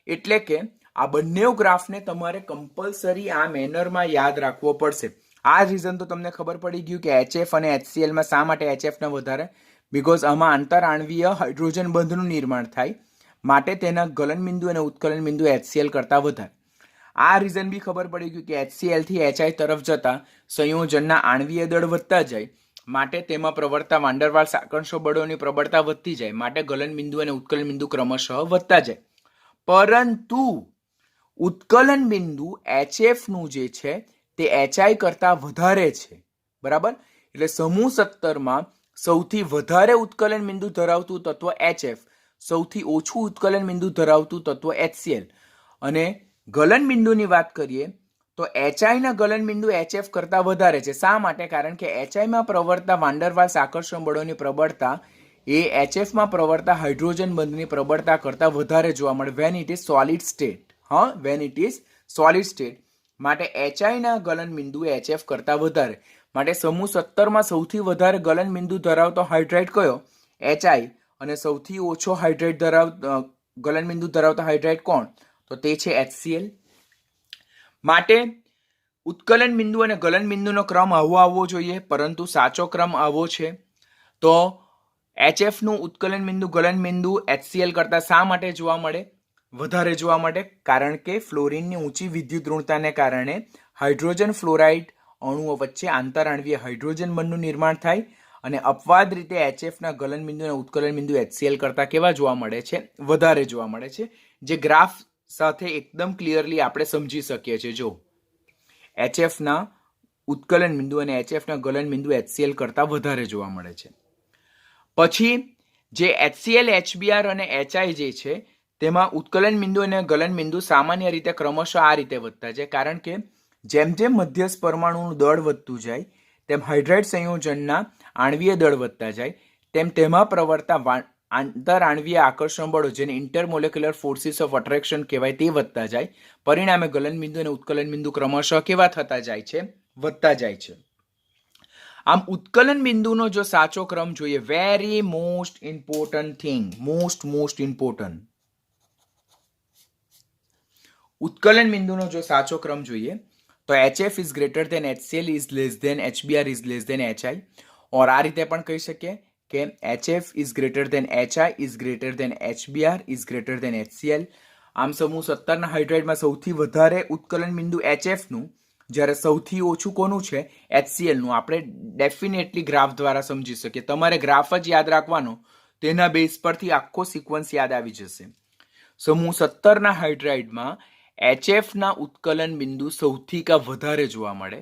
એટલે કે આ બંને ગ્રાફને તમારે કમ્પલસરી આ મેનરમાં યાદ રાખવો પડશે. આ રીઝન તો તમને ખબર પડી ગયું કે HF અને HCl માં શા માટે HF ના વધારે? બીકોઝ આમાં આંતર-આણ્વીય હાઇડ્રોજન બંધનું નિર્માણ થાય, માટે તેના ગલન બિંદુ અને ઉત્કલન બિંદુ HCl કરતાં વધારે. આ રીઝન બી ખબર પડી ગયું કે HCl થી HI તરફ જતા સંયોજનના આણ્વીય દળ વધતા જાય, માટે તેમાં પ્રવર્તા વાન ડર વાલ્સ આકર્ષણ બળોની પ્રબળતા વધતી જાય, માટે ગલન બિંદુ અને ઉત્કલન બિંદુ ક્રમશઃ વધતા જાય. પરંતુ ઉત્કલન બિંદુ HF નું જે છે તે HI કરતાં વધારે છે. બરાબર? એટલે સમૂહ 17 માં સૌથી વધારે ઉત્કલન બિંદુ ધરાવતું તત્વ HF, સૌથી ઓછું ઉત્કલન બિંદુ ધરાવતું તત્વ HCl. અને ગલન બિંદુની વાત કરીએ તો HI ના ગલન બિંદુ HF કરતાં વધારે છે. શા માટે? કારણ કે HI માં પ્રવર્તા વાન ડર વાલ્સ આકર્ષણ બળોની પ્રબળતા એ HF માં પ્રવર્તા હાઇડ્રોજન બંધની પ્રબળતા કરતાં વધારે જોવા મળે when it is solid state. When it is solid state. માટે HI ના ગલન બિંદુ HF કરતાં વધારે. માટે સમૂહ 17 માં સૌથી વધારે ગલન બિંદુ ધરાવતો હાઇડ્રાઇડ કયો? HI. અને સૌથી ઓછો હાઇડ્રાઇડ ગલન બિંદુ ધરાવતો હાઇડ્રાઇડ કોણ? તો તે છે HCl. માટે ઉત્કલન બિંદુ અને ગલન બિંદુનો ક્રમ આવો આવવો જોઈએ, પરંતુ સાચો ક્રમ આવો છે. તો HF નું ઉત્કલન બિંદુ ગલન બિંદુ HCl કરતાં શા માટે જોવા મળે? વધારે જોવા મળે. કારણ કે ફ્લોરિનની ઊંચી વિદ્યુત ઋણતાને કારણે હાઇડ્રોજન ફ્લોરાઇડ અણુઓ વચ્ચે આંતર-આણ્વીય હાઇડ્રોજન બંધનું નિર્માણ થાય અને અપવાદ રીતે HF ના ગલન બિંદુ અને ઉત્કલન બિંદુ HCl કરતાં કેવા જોવા મળે છે? વધારે જોવા મળે છે. જે ગ્રાફ સાથે એકદમ ક્લિયરલી આપણે સમજી શકીએ છીએ. જો HF ના ઉત્કલન બિંદુ અને HF ના ગલન બિંદુ HCl કરતાં વધારે જોવા મળે છે. પછી જે HCl, HBr અને HI જે છે તેમાં ઉત્કલન બિંદુ અને ગલન બિંદુ સામાન્ય રીતે ક્રમશઃ આ રીતે વધતા જાય, કારણ કે જેમ જેમ મધ્યસ્થ પરમાણુનું દળ વધતું જાય તેમ હાઇડ્રાઇડ સંયોજનના આણ્વીય દળ વધતા જાય, તેમ તેમાં પ્રવર્તા આંતર-આણ્વીય આકર્ષણ બળો, જેને ઇન્ટરમોલેક્યુલર ફોર્સિસ ઓફ અટ્રેક્શન કહેવાય, તે વધતા જાય. પરિણામે ગલન બિંદુ અને ઉત્કલન બિંદુ ક્રમશઃ કેવા થતા જાય છે? વધતા જાય છે. આમ ઉત્કલન બિંદુનો જો સાચો ક્રમ જોઈએ, very most important thing, most important, ઉત્કલન બિંદુનો જો સાચો ક્રમ જોઈએ તો HF is greater than HCl is less than HBr is less than HI. Or આ રીતે પણ કહી શકીએ કે HF is greater than HI is greater than HBr is greater than HCl. આમ સમૂહ 17 ના હાઇડ્રાઇડમાં સૌથી વધારે ઉત્કલન બિંદુ HF નું, જ્યારે સૌથી ઓછું કોનું છે? HCl નું. આપણે ડેફિનેટલી ગ્રાફ દ્વારા સમજી શકીએ. તમારે ગ્રાફ જ યાદ રાખવાનો, તેના બેઝ પરથી આખો સિક્વન્સ યાદ આવી જશે. સમૂહ 17 ના હાઇડ્રાઇડમાં HF ના ઉત્કલન બિંદુ સૌથી વધારે જોવા મળે,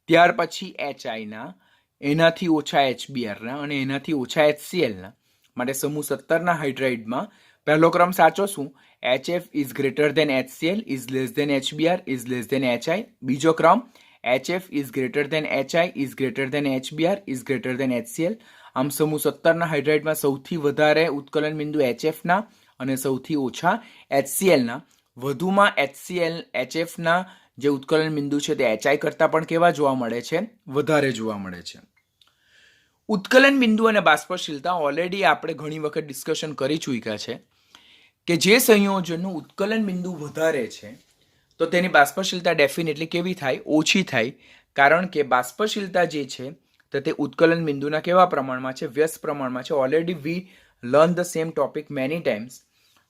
ત્યાર પછી HI ના, એનાથી ઓછા HBr ના અને એનાથી ઓછા HCl ના. માટે સમૂહ 17 ના હાઇડ્રાઇડમાં પહેલો ક્રમ સાચો શું? HF is greater than HCl is less than HBr is less than HI. બીજો ક્રમ HF is greater than HI is greater than HBr is greater than HCl. આમ સમૂહ 17 ના હાઇડ્રાઇડમાં સૌથી વધારે ઉત્કલન બિંદુ HF ના અને સૌથી ઓછા HCl ના. વધુમાં HF ના જે ઉત્કલન બિંદુ છે તે HI કરતાં પણ કેવા જોવા મળે છે? વધારે જોવા મળે છે. ઉત્કલન બિંદુ અને બાષ્પશીલતા ઓલરેડી આપણે ઘણી વખત ડિસ્કશન કરી ચૂક્યા છે કે જે સંયોજનનું ઉત્કલન બિંદુ વધારે છે તો તેની બાષ્પશીલતા ડેફિનેટલી કેવી થાય? ઓછી થાય. કારણ કે બાષ્પશીલતા જે છે તો તે ઉત્કલન બિંદુના કેવા પ્રમાણમાં છે? વ્યસ્ત પ્રમાણમાં છે. Already we learn the same topic many times.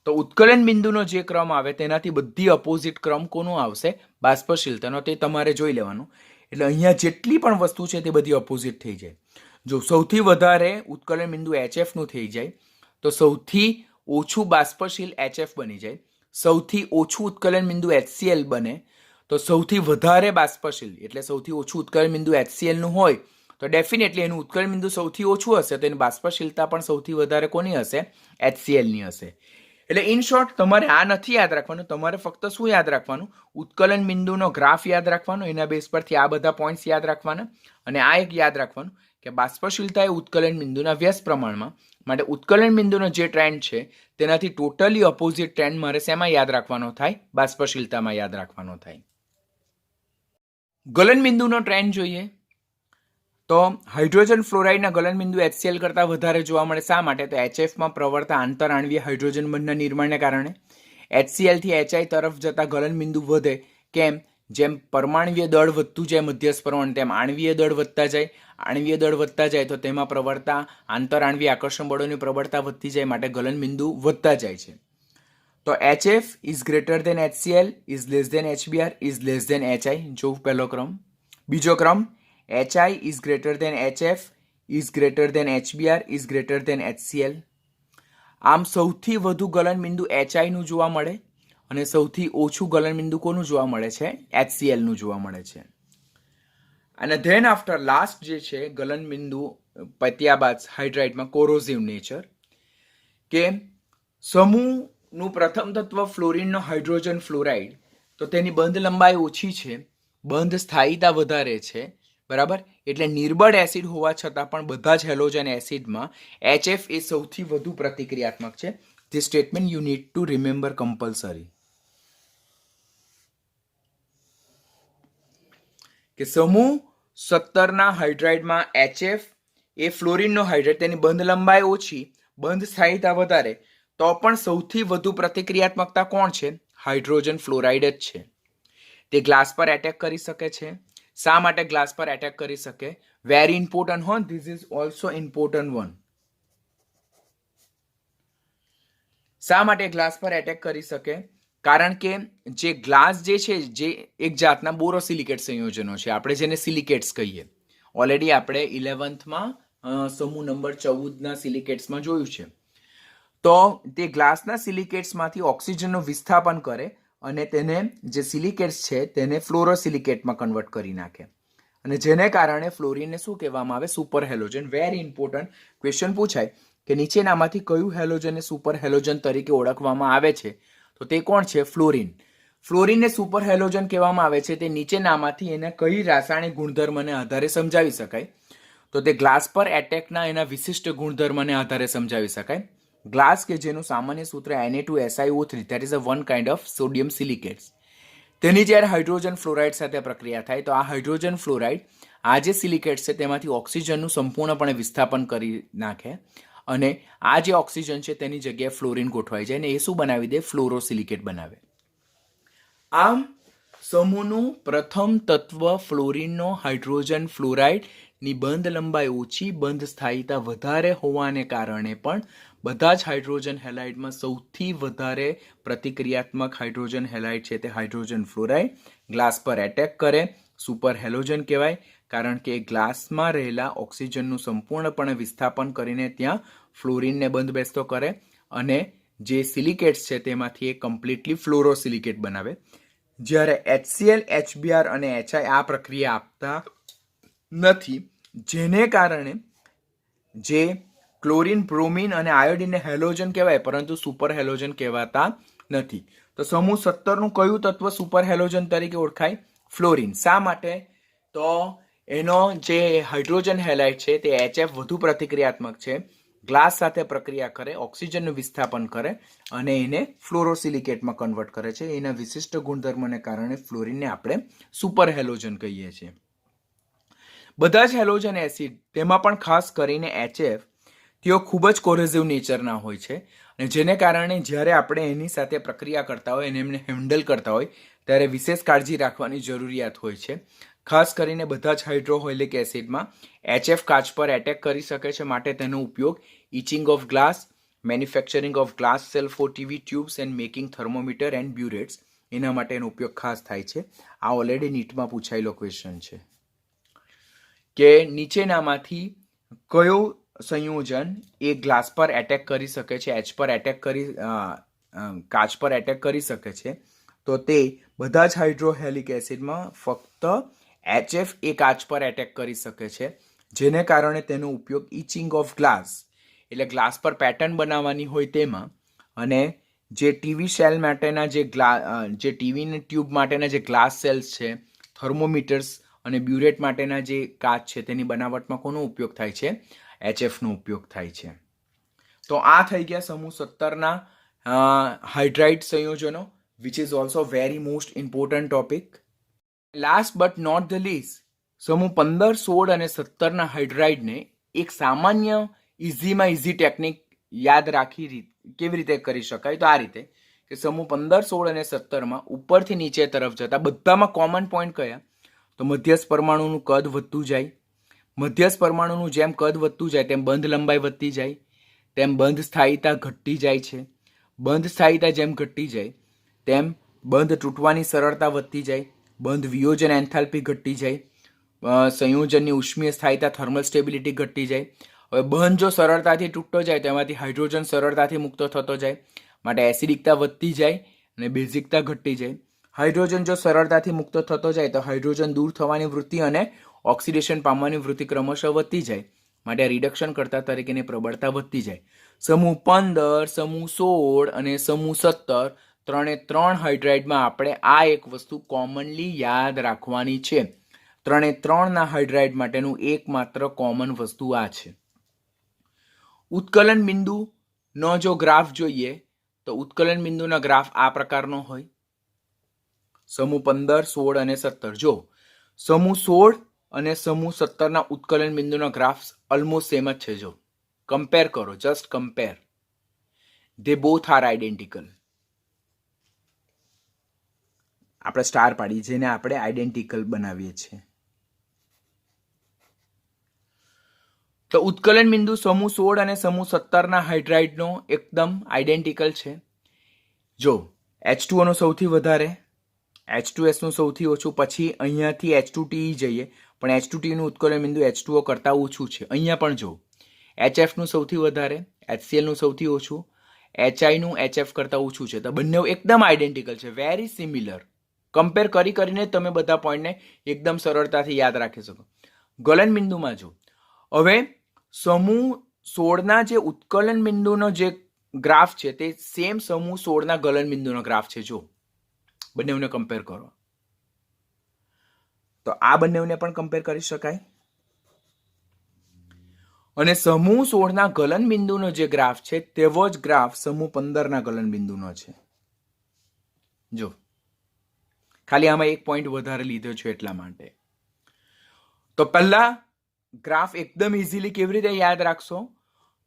તો ઉત્કલન બિંદુનો જે ક્રમ આવે તેનાથી બધી અપોઝિટ ક્રમ કોનો આવશે? બાષ્પશીલતાનો. તે તમારે જોઈ લેવાનું. એટલે અહીંયા જેટલી પણ વસ્તુ છે તે બધી અપોઝિટ થઈ જાય. જો સૌથી વધારે ઉત્કલન બિંદુ HF નું થઈ જાય તો સૌથી ઓછું બાષ્પશીલ HF બની જાય. સૌથી ઓછું ઉત્કલન બિંદુ HCl બને તો સૌથી વધારે બાષ્પશીલ એટલે સૌથી ઓછું ઉત્કલન બિંદુ HCl નું હોય તો ડેફિનેટલી એનું ઉત્કલન બિંદુ સૌથી ઓછું હશે, તો એની બાષ્પશીલતા પણ સૌથી વધારે કોની હશે? HCl ની હશે. એટલે ઇન શોર્ટ તમારે આ નથી યાદ રાખવાનું, તમારે ફક્ત શું યાદ રાખવાનું? ઉત્કલન બિંદુનો ગ્રાફ યાદ રાખવાનો, એના બેઝ પરથી આ બધા પોઈન્ટ્સ યાદ રાખવાના. અને આ એક યાદ રાખવાનું કે બાષ્પશીલતા એ ઉત્કલન બિંદુના વ્યસ્ત પ્રમાણમાં, માટે ઉત્કલન બિંદુનો જે ટ્રેન્ડ છે તેનાથી ટોટલી ઓપોઝિટ ટ્રેન્ડ મારે શેમાં યાદ રાખવાનો થાય? બાષ્પશીલતામાં યાદ રાખવાનો થાય. ગલન બિંદુનો ટ્રેન્ડ જોઈએ તો હાઇડ્રોજન ફ્લોરાઇડના ગલન બિંદુ HCl કરતાં વધારે જોવા મળે. શા માટે? તો HFમાં પ્રવર્તા આંતરઆણવીય હાઇડ્રોજન બંધના નિર્માણને કારણે HCl થી HI તરફ જતા ગલન બિંદુ વધે. કેમ? જેમ પરમાણવીય દળ વધતું જાય મધ્યસ્થ પ્રમાણ, તેમ આણવીય દળ વધતા જાય. આણવીય દળ વધતા જાય તો તેમાં પ્રવર્તા આંતરઆણવીય આકર્ષણ બળોની પ્રબળતા વધતી જાય, માટે ગલન બિંદુ વધતા જાય છે. તો HF is greater than HCl, is less than HBr, is less than HI. જો પહેલો ક્રમ. બીજો ક્રમ, HI is greater than HF, is greater than HBr, is greater than HCl. આમ સૌથી વધુ ગલન બિંદુ HI નું જોવા મળે અને સૌથી ઓછું ગલન બિંદુ કોનું જોવા મળે છે? HCl નું જોવા મળે છે. અને ધેન આફ્ટર લાસ્ટ જે છે ગલન બિંદુ પત્યા બાદ હાઇડ્રાઇડમાં કોરોઝિવ નેચર, કે સમૂહનું પ્રથમ તત્વ ફ્લોરિનનો હાઇડ્રોજન ફ્લોરાઇડ, તો તેની બંધ લંબાઈ ઓછી છે, બંધ સ્થાયીતા વધારે છે, બરાબર. એટલે નિર્બળ એસિડ હોવા છતાં પણ બધા જ હેલોજન એસિડમાં HF એ સૌથી વધુ પ્રતિક્રિયાત્મક છે. This statement you need two remember compulsory. કે સમૂહ 17ના હાઇડ્રાઇડમાં HF એ ફ્લોરિનનો હાઇડ્રાઇડ, તેની બંધ લંબાઈ ઓછી, બંધ સ્થાયીતા વધારે, તો પણ સૌથી વધુ પ્રતિક્રિયાત્મકતા કોણ છે? હાઇડ્રોજન ફ્લોરાઇડ જ છે. તે ગ્લાસ પર એટેક કરી શકે છે. શા માટે ગ્લાસ પર એટેક કરી શકે? વેરી ઇમ્પોર્ટન્ટ હો, this is also important one. શા માટે ગ્લાસ પર એટેક કરી શકે? કારણ કે જે ગ્લાસ જે છે, જે એક જાતના બોરોસિલિકેટ સંયોજનો છે, આપણે જેને સિલિકેટ્સ કહીએ. ઓલરેડી આપણે 11થમાં સમૂહ નંબર 14ના સિલિકેટ્સમાં જોયું છે. તો તે ગ્લાસના સિલિકેટ્સમાંથી ઓક્સિજનનું વિસ્થાપન કરે અને તેને જે સિલિકેટ્સ છે તેને ફ્લોરોસિલિકેટમાં કન્વર્ટ કરી નાખે, અને જેને કારણે ફ્લોરિનને શું કહેવામાં આવે? Super halogen. Very important question પૂછાય કે નીચેનામાંથી કયું હેલોજનને સુપર હેલોજન તરીકે ઓળખવામાં આવે છે? તો તે કોણ છે? ફ્લોરિન. ફ્લોરિનને સુપર હેલોજન કહેવામાં આવે છે. તે નીચેનામાંથી એના કઈ રાસાયણિક ગુણધર્મને આધારે સમજાવી શકાય? તો તે ગ્લાસ પર એટેકના એના વિશિષ્ટ ગુણધર્મને આધારે સમજાવી શકાય. ગ્લાસ કે જેનું સામાન્ય સૂત્ર Na2SiO3, that is a one kind of sodium silicates. તેની જ્યારે હાઇડ્રોજન ફ્લોરાઇડ સાથે પ્રક્રિયા થાય તો આ હાઇડ્રોજન ફ્લોરાઇડ આ જે સિલિકેટ્સ છે તેમાંથી ઓક્સિજનનું સંપૂર્ણપણે વિસ્થાપન કરી નાખે, અને આ જે ઓક્સિજન છે તેની જગ્યાએ ફ્લોરિન ગોઠવાઈ જાય અને એ શું બનાવી દે? ફ્લોરોસિલિકેટ બનાવે. આમ સમૂહનું પ્રથમ તત્વ ફ્લોરિનનો હાઇડ્રોજન ફ્લોરાઇડની બંધ લંબાઈ ઓછી, બંધ સ્થાયીતા વધારે હોવાને કારણે પણ બધા જ હાઇડ્રોજન હેલાઇડમાં સૌથી વધારે પ્રતિક્રિયાત્મક હાઇડ્રોજન હેલાઇડ છે તે હાઇડ્રોજન ફ્લોરાઇડ. ગ્લાસ પર એટેક કરે, સુપર હેલોજન કહેવાય, કારણ કે ગ્લાસમાં રહેલા ઓક્સિજનનું સંપૂર્ણપણે વિસ્થાપન કરીને ત્યાં ફ્લોરિનને બંધ બેસતો કરે અને જે સિલિકેટ્સ છે તેમાંથી એ કમ્પ્લીટલી ફ્લોરોસિલિકેટ બનાવે. જ્યારે HCl, HBr અને HI આ પ્રક્રિયા આપતા નથી, જેને કારણે જે ક્લોરિન, બ્રોમિન અને આયોડિનને હેલોજન કહેવાય પરંતુ સુપર હેલોજન કહેવાતા નથી. તો સમૂહ 17નું કયું તત્વ સુપર હેલોજન તરીકે ઓળખાય? ફ્લોરિન. શા માટે? તો એનો જે હાઇડ્રોજન હેલાઇડ છે તે HF વધુ પ્રતિક્રિયાત્મક છે, ગ્લાસ સાથે પ્રક્રિયા કરે, ઓક્સિજનનું વિસ્થાપન કરે અને એને ફ્લોરોસિલિકેટમાં કન્વર્ટ કરે છે. એના વિશિષ્ટ ગુણધર્મને કારણે ફ્લોરિનને આપણે સુપર હેલોજન કહીએ છીએ. બધા જ હેલોજન એસિડ, તેમાં પણ ખાસ કરીને HF, તેઓ ખૂબ જ કોરોઝિવ નેચરના હોય છે, અને જેને કારણે જ્યારે આપણે એની સાથે પ્રક્રિયા કરતા હોય અને એમને હેન્ડલ કરતા હોય ત્યારે વિશેષ કાળજી રાખવાની જરૂરિયાત હોય છે. ખાસ કરીને બધા જ હાઇડ્રોહોઇલિક એસિડમાં HF કાચ પર એટેક કરી શકે છે, માટે તેનો ઉપયોગ etching of glass, manufacturing of glass cell for TV tubes and making thermometer and burettes, એના માટેનો ઉપયોગ ખાસ થાય છે. આ ઓલરેડી નીટમાં પૂછાયેલો ક્વેશ્ચન છે કે નીચેનામાંથી કયું સંયોજન એ ગ્લાસ પર એટેક કરી શકે છે, કાચ પર એટેક કરી શકે છે? તો તે બધા જ હાઇડ્રોહેલિક એસિડમાં ફક્ત HF એ કાચ પર એટેક કરી શકે છે, જેને કારણે તેનો ઉપયોગ ઇચિંગ ઓફ ગ્લાસ એટલે ગ્લાસ પર પેટર્ન બનાવવાની હોય તેમાં, અને જે ટીવી સેલ માટેના જે ટીવીની ટ્યુબ માટેના જે ગ્લાસ સેલ્સ છે, થર્મોમીટર્સ અને બ્યુરેટ માટેના જે કાચ છે તેની બનાવટમાં કોનો ઉપયોગ થાય છે? HFનો ઉપયોગ થાય છે. તો આ થઈ ગયા સમૂહ 17ના હાઇડ્રાઇડ સંયોજનો, which is also very most important topic. Last but not the least, સમૂહ 15, 16 અને 17ના હાઇડ્રાઇડને એક સામાન્ય ઇઝી ટેકનિક યાદ રાખી કેવી રીતે કરી શકાય? તો આ રીતે કે સમૂહ 15, 16 અને 17માં ઉપરથી નીચે તરફ જતા બધામાં કોમન પોઈન્ટ કયા? તો મધ્યસ્થ પરમાણુનું કદ વધતું જાય. મધ્યસ્થ પરમાણુનું જેમ કદ વધતું જાય તેમ બંધ લંબાઈ વધતી જાય, તેમ બંધ સ્થાયીતા ઘટતી જાય છે. બંધ સ્થાયીતા જેમ ઘટતી જાય તેમ બંધ તૂટવાની સરળતા વધતી જાય, બંધ વિયોજન એન્થાલ્પી ઘટતી જાય, સંયોજનની ઉષ્મીય સ્થાયીતા થર્મલ સ્ટેબિલિટી ઘટતી જાય. હવે બંધ જો સરળતાથી તૂટતો જાય તેમાંથી હાઇડ્રોજન સરળતાથી મુક્ત થતો જાય, માટે એસિડિકતા વધતી જાય અને બેઝિકતા ઘટતી જાય. હાઇડ્રોજન જો સરળતાથી મુક્ત થતો જાય તો હાઇડ્રોજન દૂર થવાની વૃત્તિ અને ઓક્સિડેશન પામવાની વૃત્તિ ક્રમશઃ વધતી જાય, માટે રિડક્શન કરતા તરીકેની પ્રબળતા વધતી જાય. સમૂહ 15, સમૂહ 16 અને સમૂહ 17 3 હાઇડ્રાઇડમાં આપણે આ એક વસ્તુ કોમનલી યાદ રાખવાની છે. 3ના હાઇડ્રાઇડ માટેનું એકમાત્ર કોમન વસ્તુ આ છે. ઉત્કલન બિંદુનો જો ગ્રાફ જોઈએ તો ઉત્કલન બિંદુના ગ્રાફ આ પ્રકારનો હોય. સમૂહ 15, 16 અને 17. જો સમૂહ 16 અને સમૂહ 17ના ઉત્કલન બિંદુનો ગ્રાફ ઓલમોસ્ટ સેમ જ છે. જો કમ્પેર કરો, just compare, they both are identical. આપણે સ્ટાર પાડી જેને આપણે આઈડેન્ટિકલ બનાવીએ છીએ. તો ઉત્કલન બિંદુ સમૂહ 16 અને સમૂહ 17ના હાઇડ્રાઇડનો એકદમ આઈડેન્ટિકલ છે. જો H2O સૌથી વધારે, H2S સૌથી ઓછું, પછી અહીંયાથી H2TE જઈએ પણ H2TE ઉત્કલન બિંદુ H2O કરતાં ઓછું છે. અહીંયા પણ જો HF સૌથી વધારે, HCl સૌથી ઓછું, HI HF કરતાં ઓછું છે. તો બંને એકદમ આઈડેન્ટિકલ છે, વેરી સિમિલર. કમ્પેર કરીને તમે બધા પોઈન્ટને એકદમ સરળતાથી યાદ રાખી શકો. ગલન બિંદુમાં જો હવે સમૂહ 16ના જે ઉત્કલન બિંદુનો જે ગ્રાફ છે તે સેમ સમૂહ 16ના ગલન બિંદુનો ગ્રાફ છે. જો બંનેને કમ્પેર કરો તો આ બંનેને પણ કમ્પેર કરી શકાય. અને સમૂહ 16ના ગલન બિંદુનો જે ગ્રાફ છે તેવો જ ગ્રાફ સમૂહ 15ના ગલન બિંદુનો છે. જો ખાલી આમાં એક પોઈન્ટ વધારે લીધો છે એટલા માટે. તો પહેલા ગ્રાફ એકદમ ઇઝીલી કેવી રીતે યાદ રાખશો?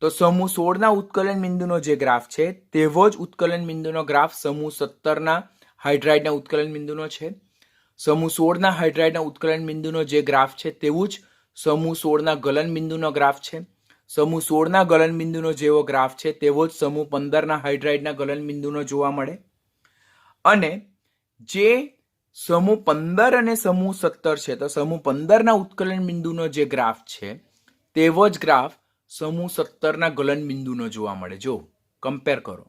તો સમૂહ 16ના ઉત્કલન બિંદુનો જે ગ્રાફ છે તેવો જ ઉત્કલન બિંદુનો ગ્રાફ સમૂહ 17ના હાઇડ્રાઇડના ઉત્કલન બિંદુનો છે. સમૂહ 16ના હાઇડ્રાઇડના ઉત્કલન બિંદુનો જે ગ્રાફ છે તેવું જ સમૂહ 16ના ગલન બિંદુનો ગ્રાફ છે. સમૂહ 16ના ગલન બિંદુનો જેવો ગ્રાફ છે તેવો જ સમૂહ 15ના હાઇડ્રાઇડના ગલન બિંદુનો જોવા મળે. અને જે સમૂહ 15 અને સમૂહ 17 છે તો સમૂહ 15ના ઉત્કલન બિંદુનો જે ગ્રાફ છે તેવો જ ગ્રાફ સમૂહ 17ના ગલન બિંદુનો જોવા મળે. જો કમ્પેર કરો,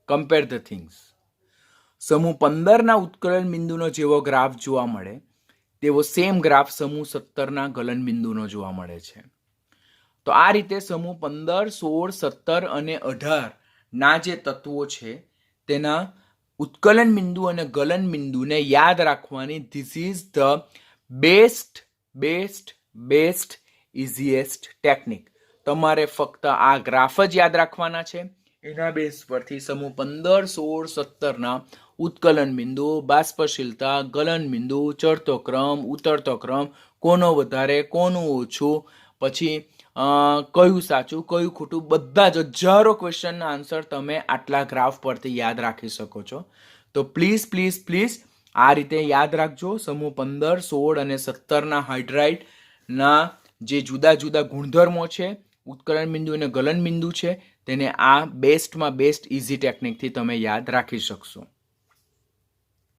કમ્પેર ધ થિંગ્સ. સમૂહ 15ના ઉત્કલન બિંદુનો જેવો ગ્રાફ જોવા મળે તેવો સેમ ગ્રાફ સમૂહ 17ના ગલન બિંદુનો જોવા મળે છે. તો આ રીતે સમૂહ 15, 16, 17 અને 18 ના જે તત્વો છે તેના ઉત્કલન બિંદુ અને ગલન બિંદુને યાદ રાખવાની this is the best easiest technique. તમારે ફક્ત આ ગ્રાફ જ યાદ રાખવાના છે. એના બેઝ પરથી સમૂહ 15, 16, 17ના ઉત્કલન બિંદુ, બાષ્પશીલતા, ગલન બિંદુ, ચડતો ક્રમ, ઉતરતો ક્રમ, કોનો વધારે કોનું ઓછું, પછી કયું સાચું કયું ખોટું, બધા જ હજારો ક્વેશ્ચનના આન્સર તમે આટલા ગ્રાફ પરથી યાદ રાખી શકો છો. તો પ્લીઝ આ રીતે યાદ રાખજો. સમૂહ 15, 16 અને 17ના હાઇડ્રાઇડના જે જુદા જુદા ગુણધર્મો છે, ઉત્કલન બિંદુ અને ગલન બિંદુ છે, તેને આ બેસ્ટમાં બેસ્ટ ઇઝી ટેકનિકથી તમે યાદ રાખી શકશો.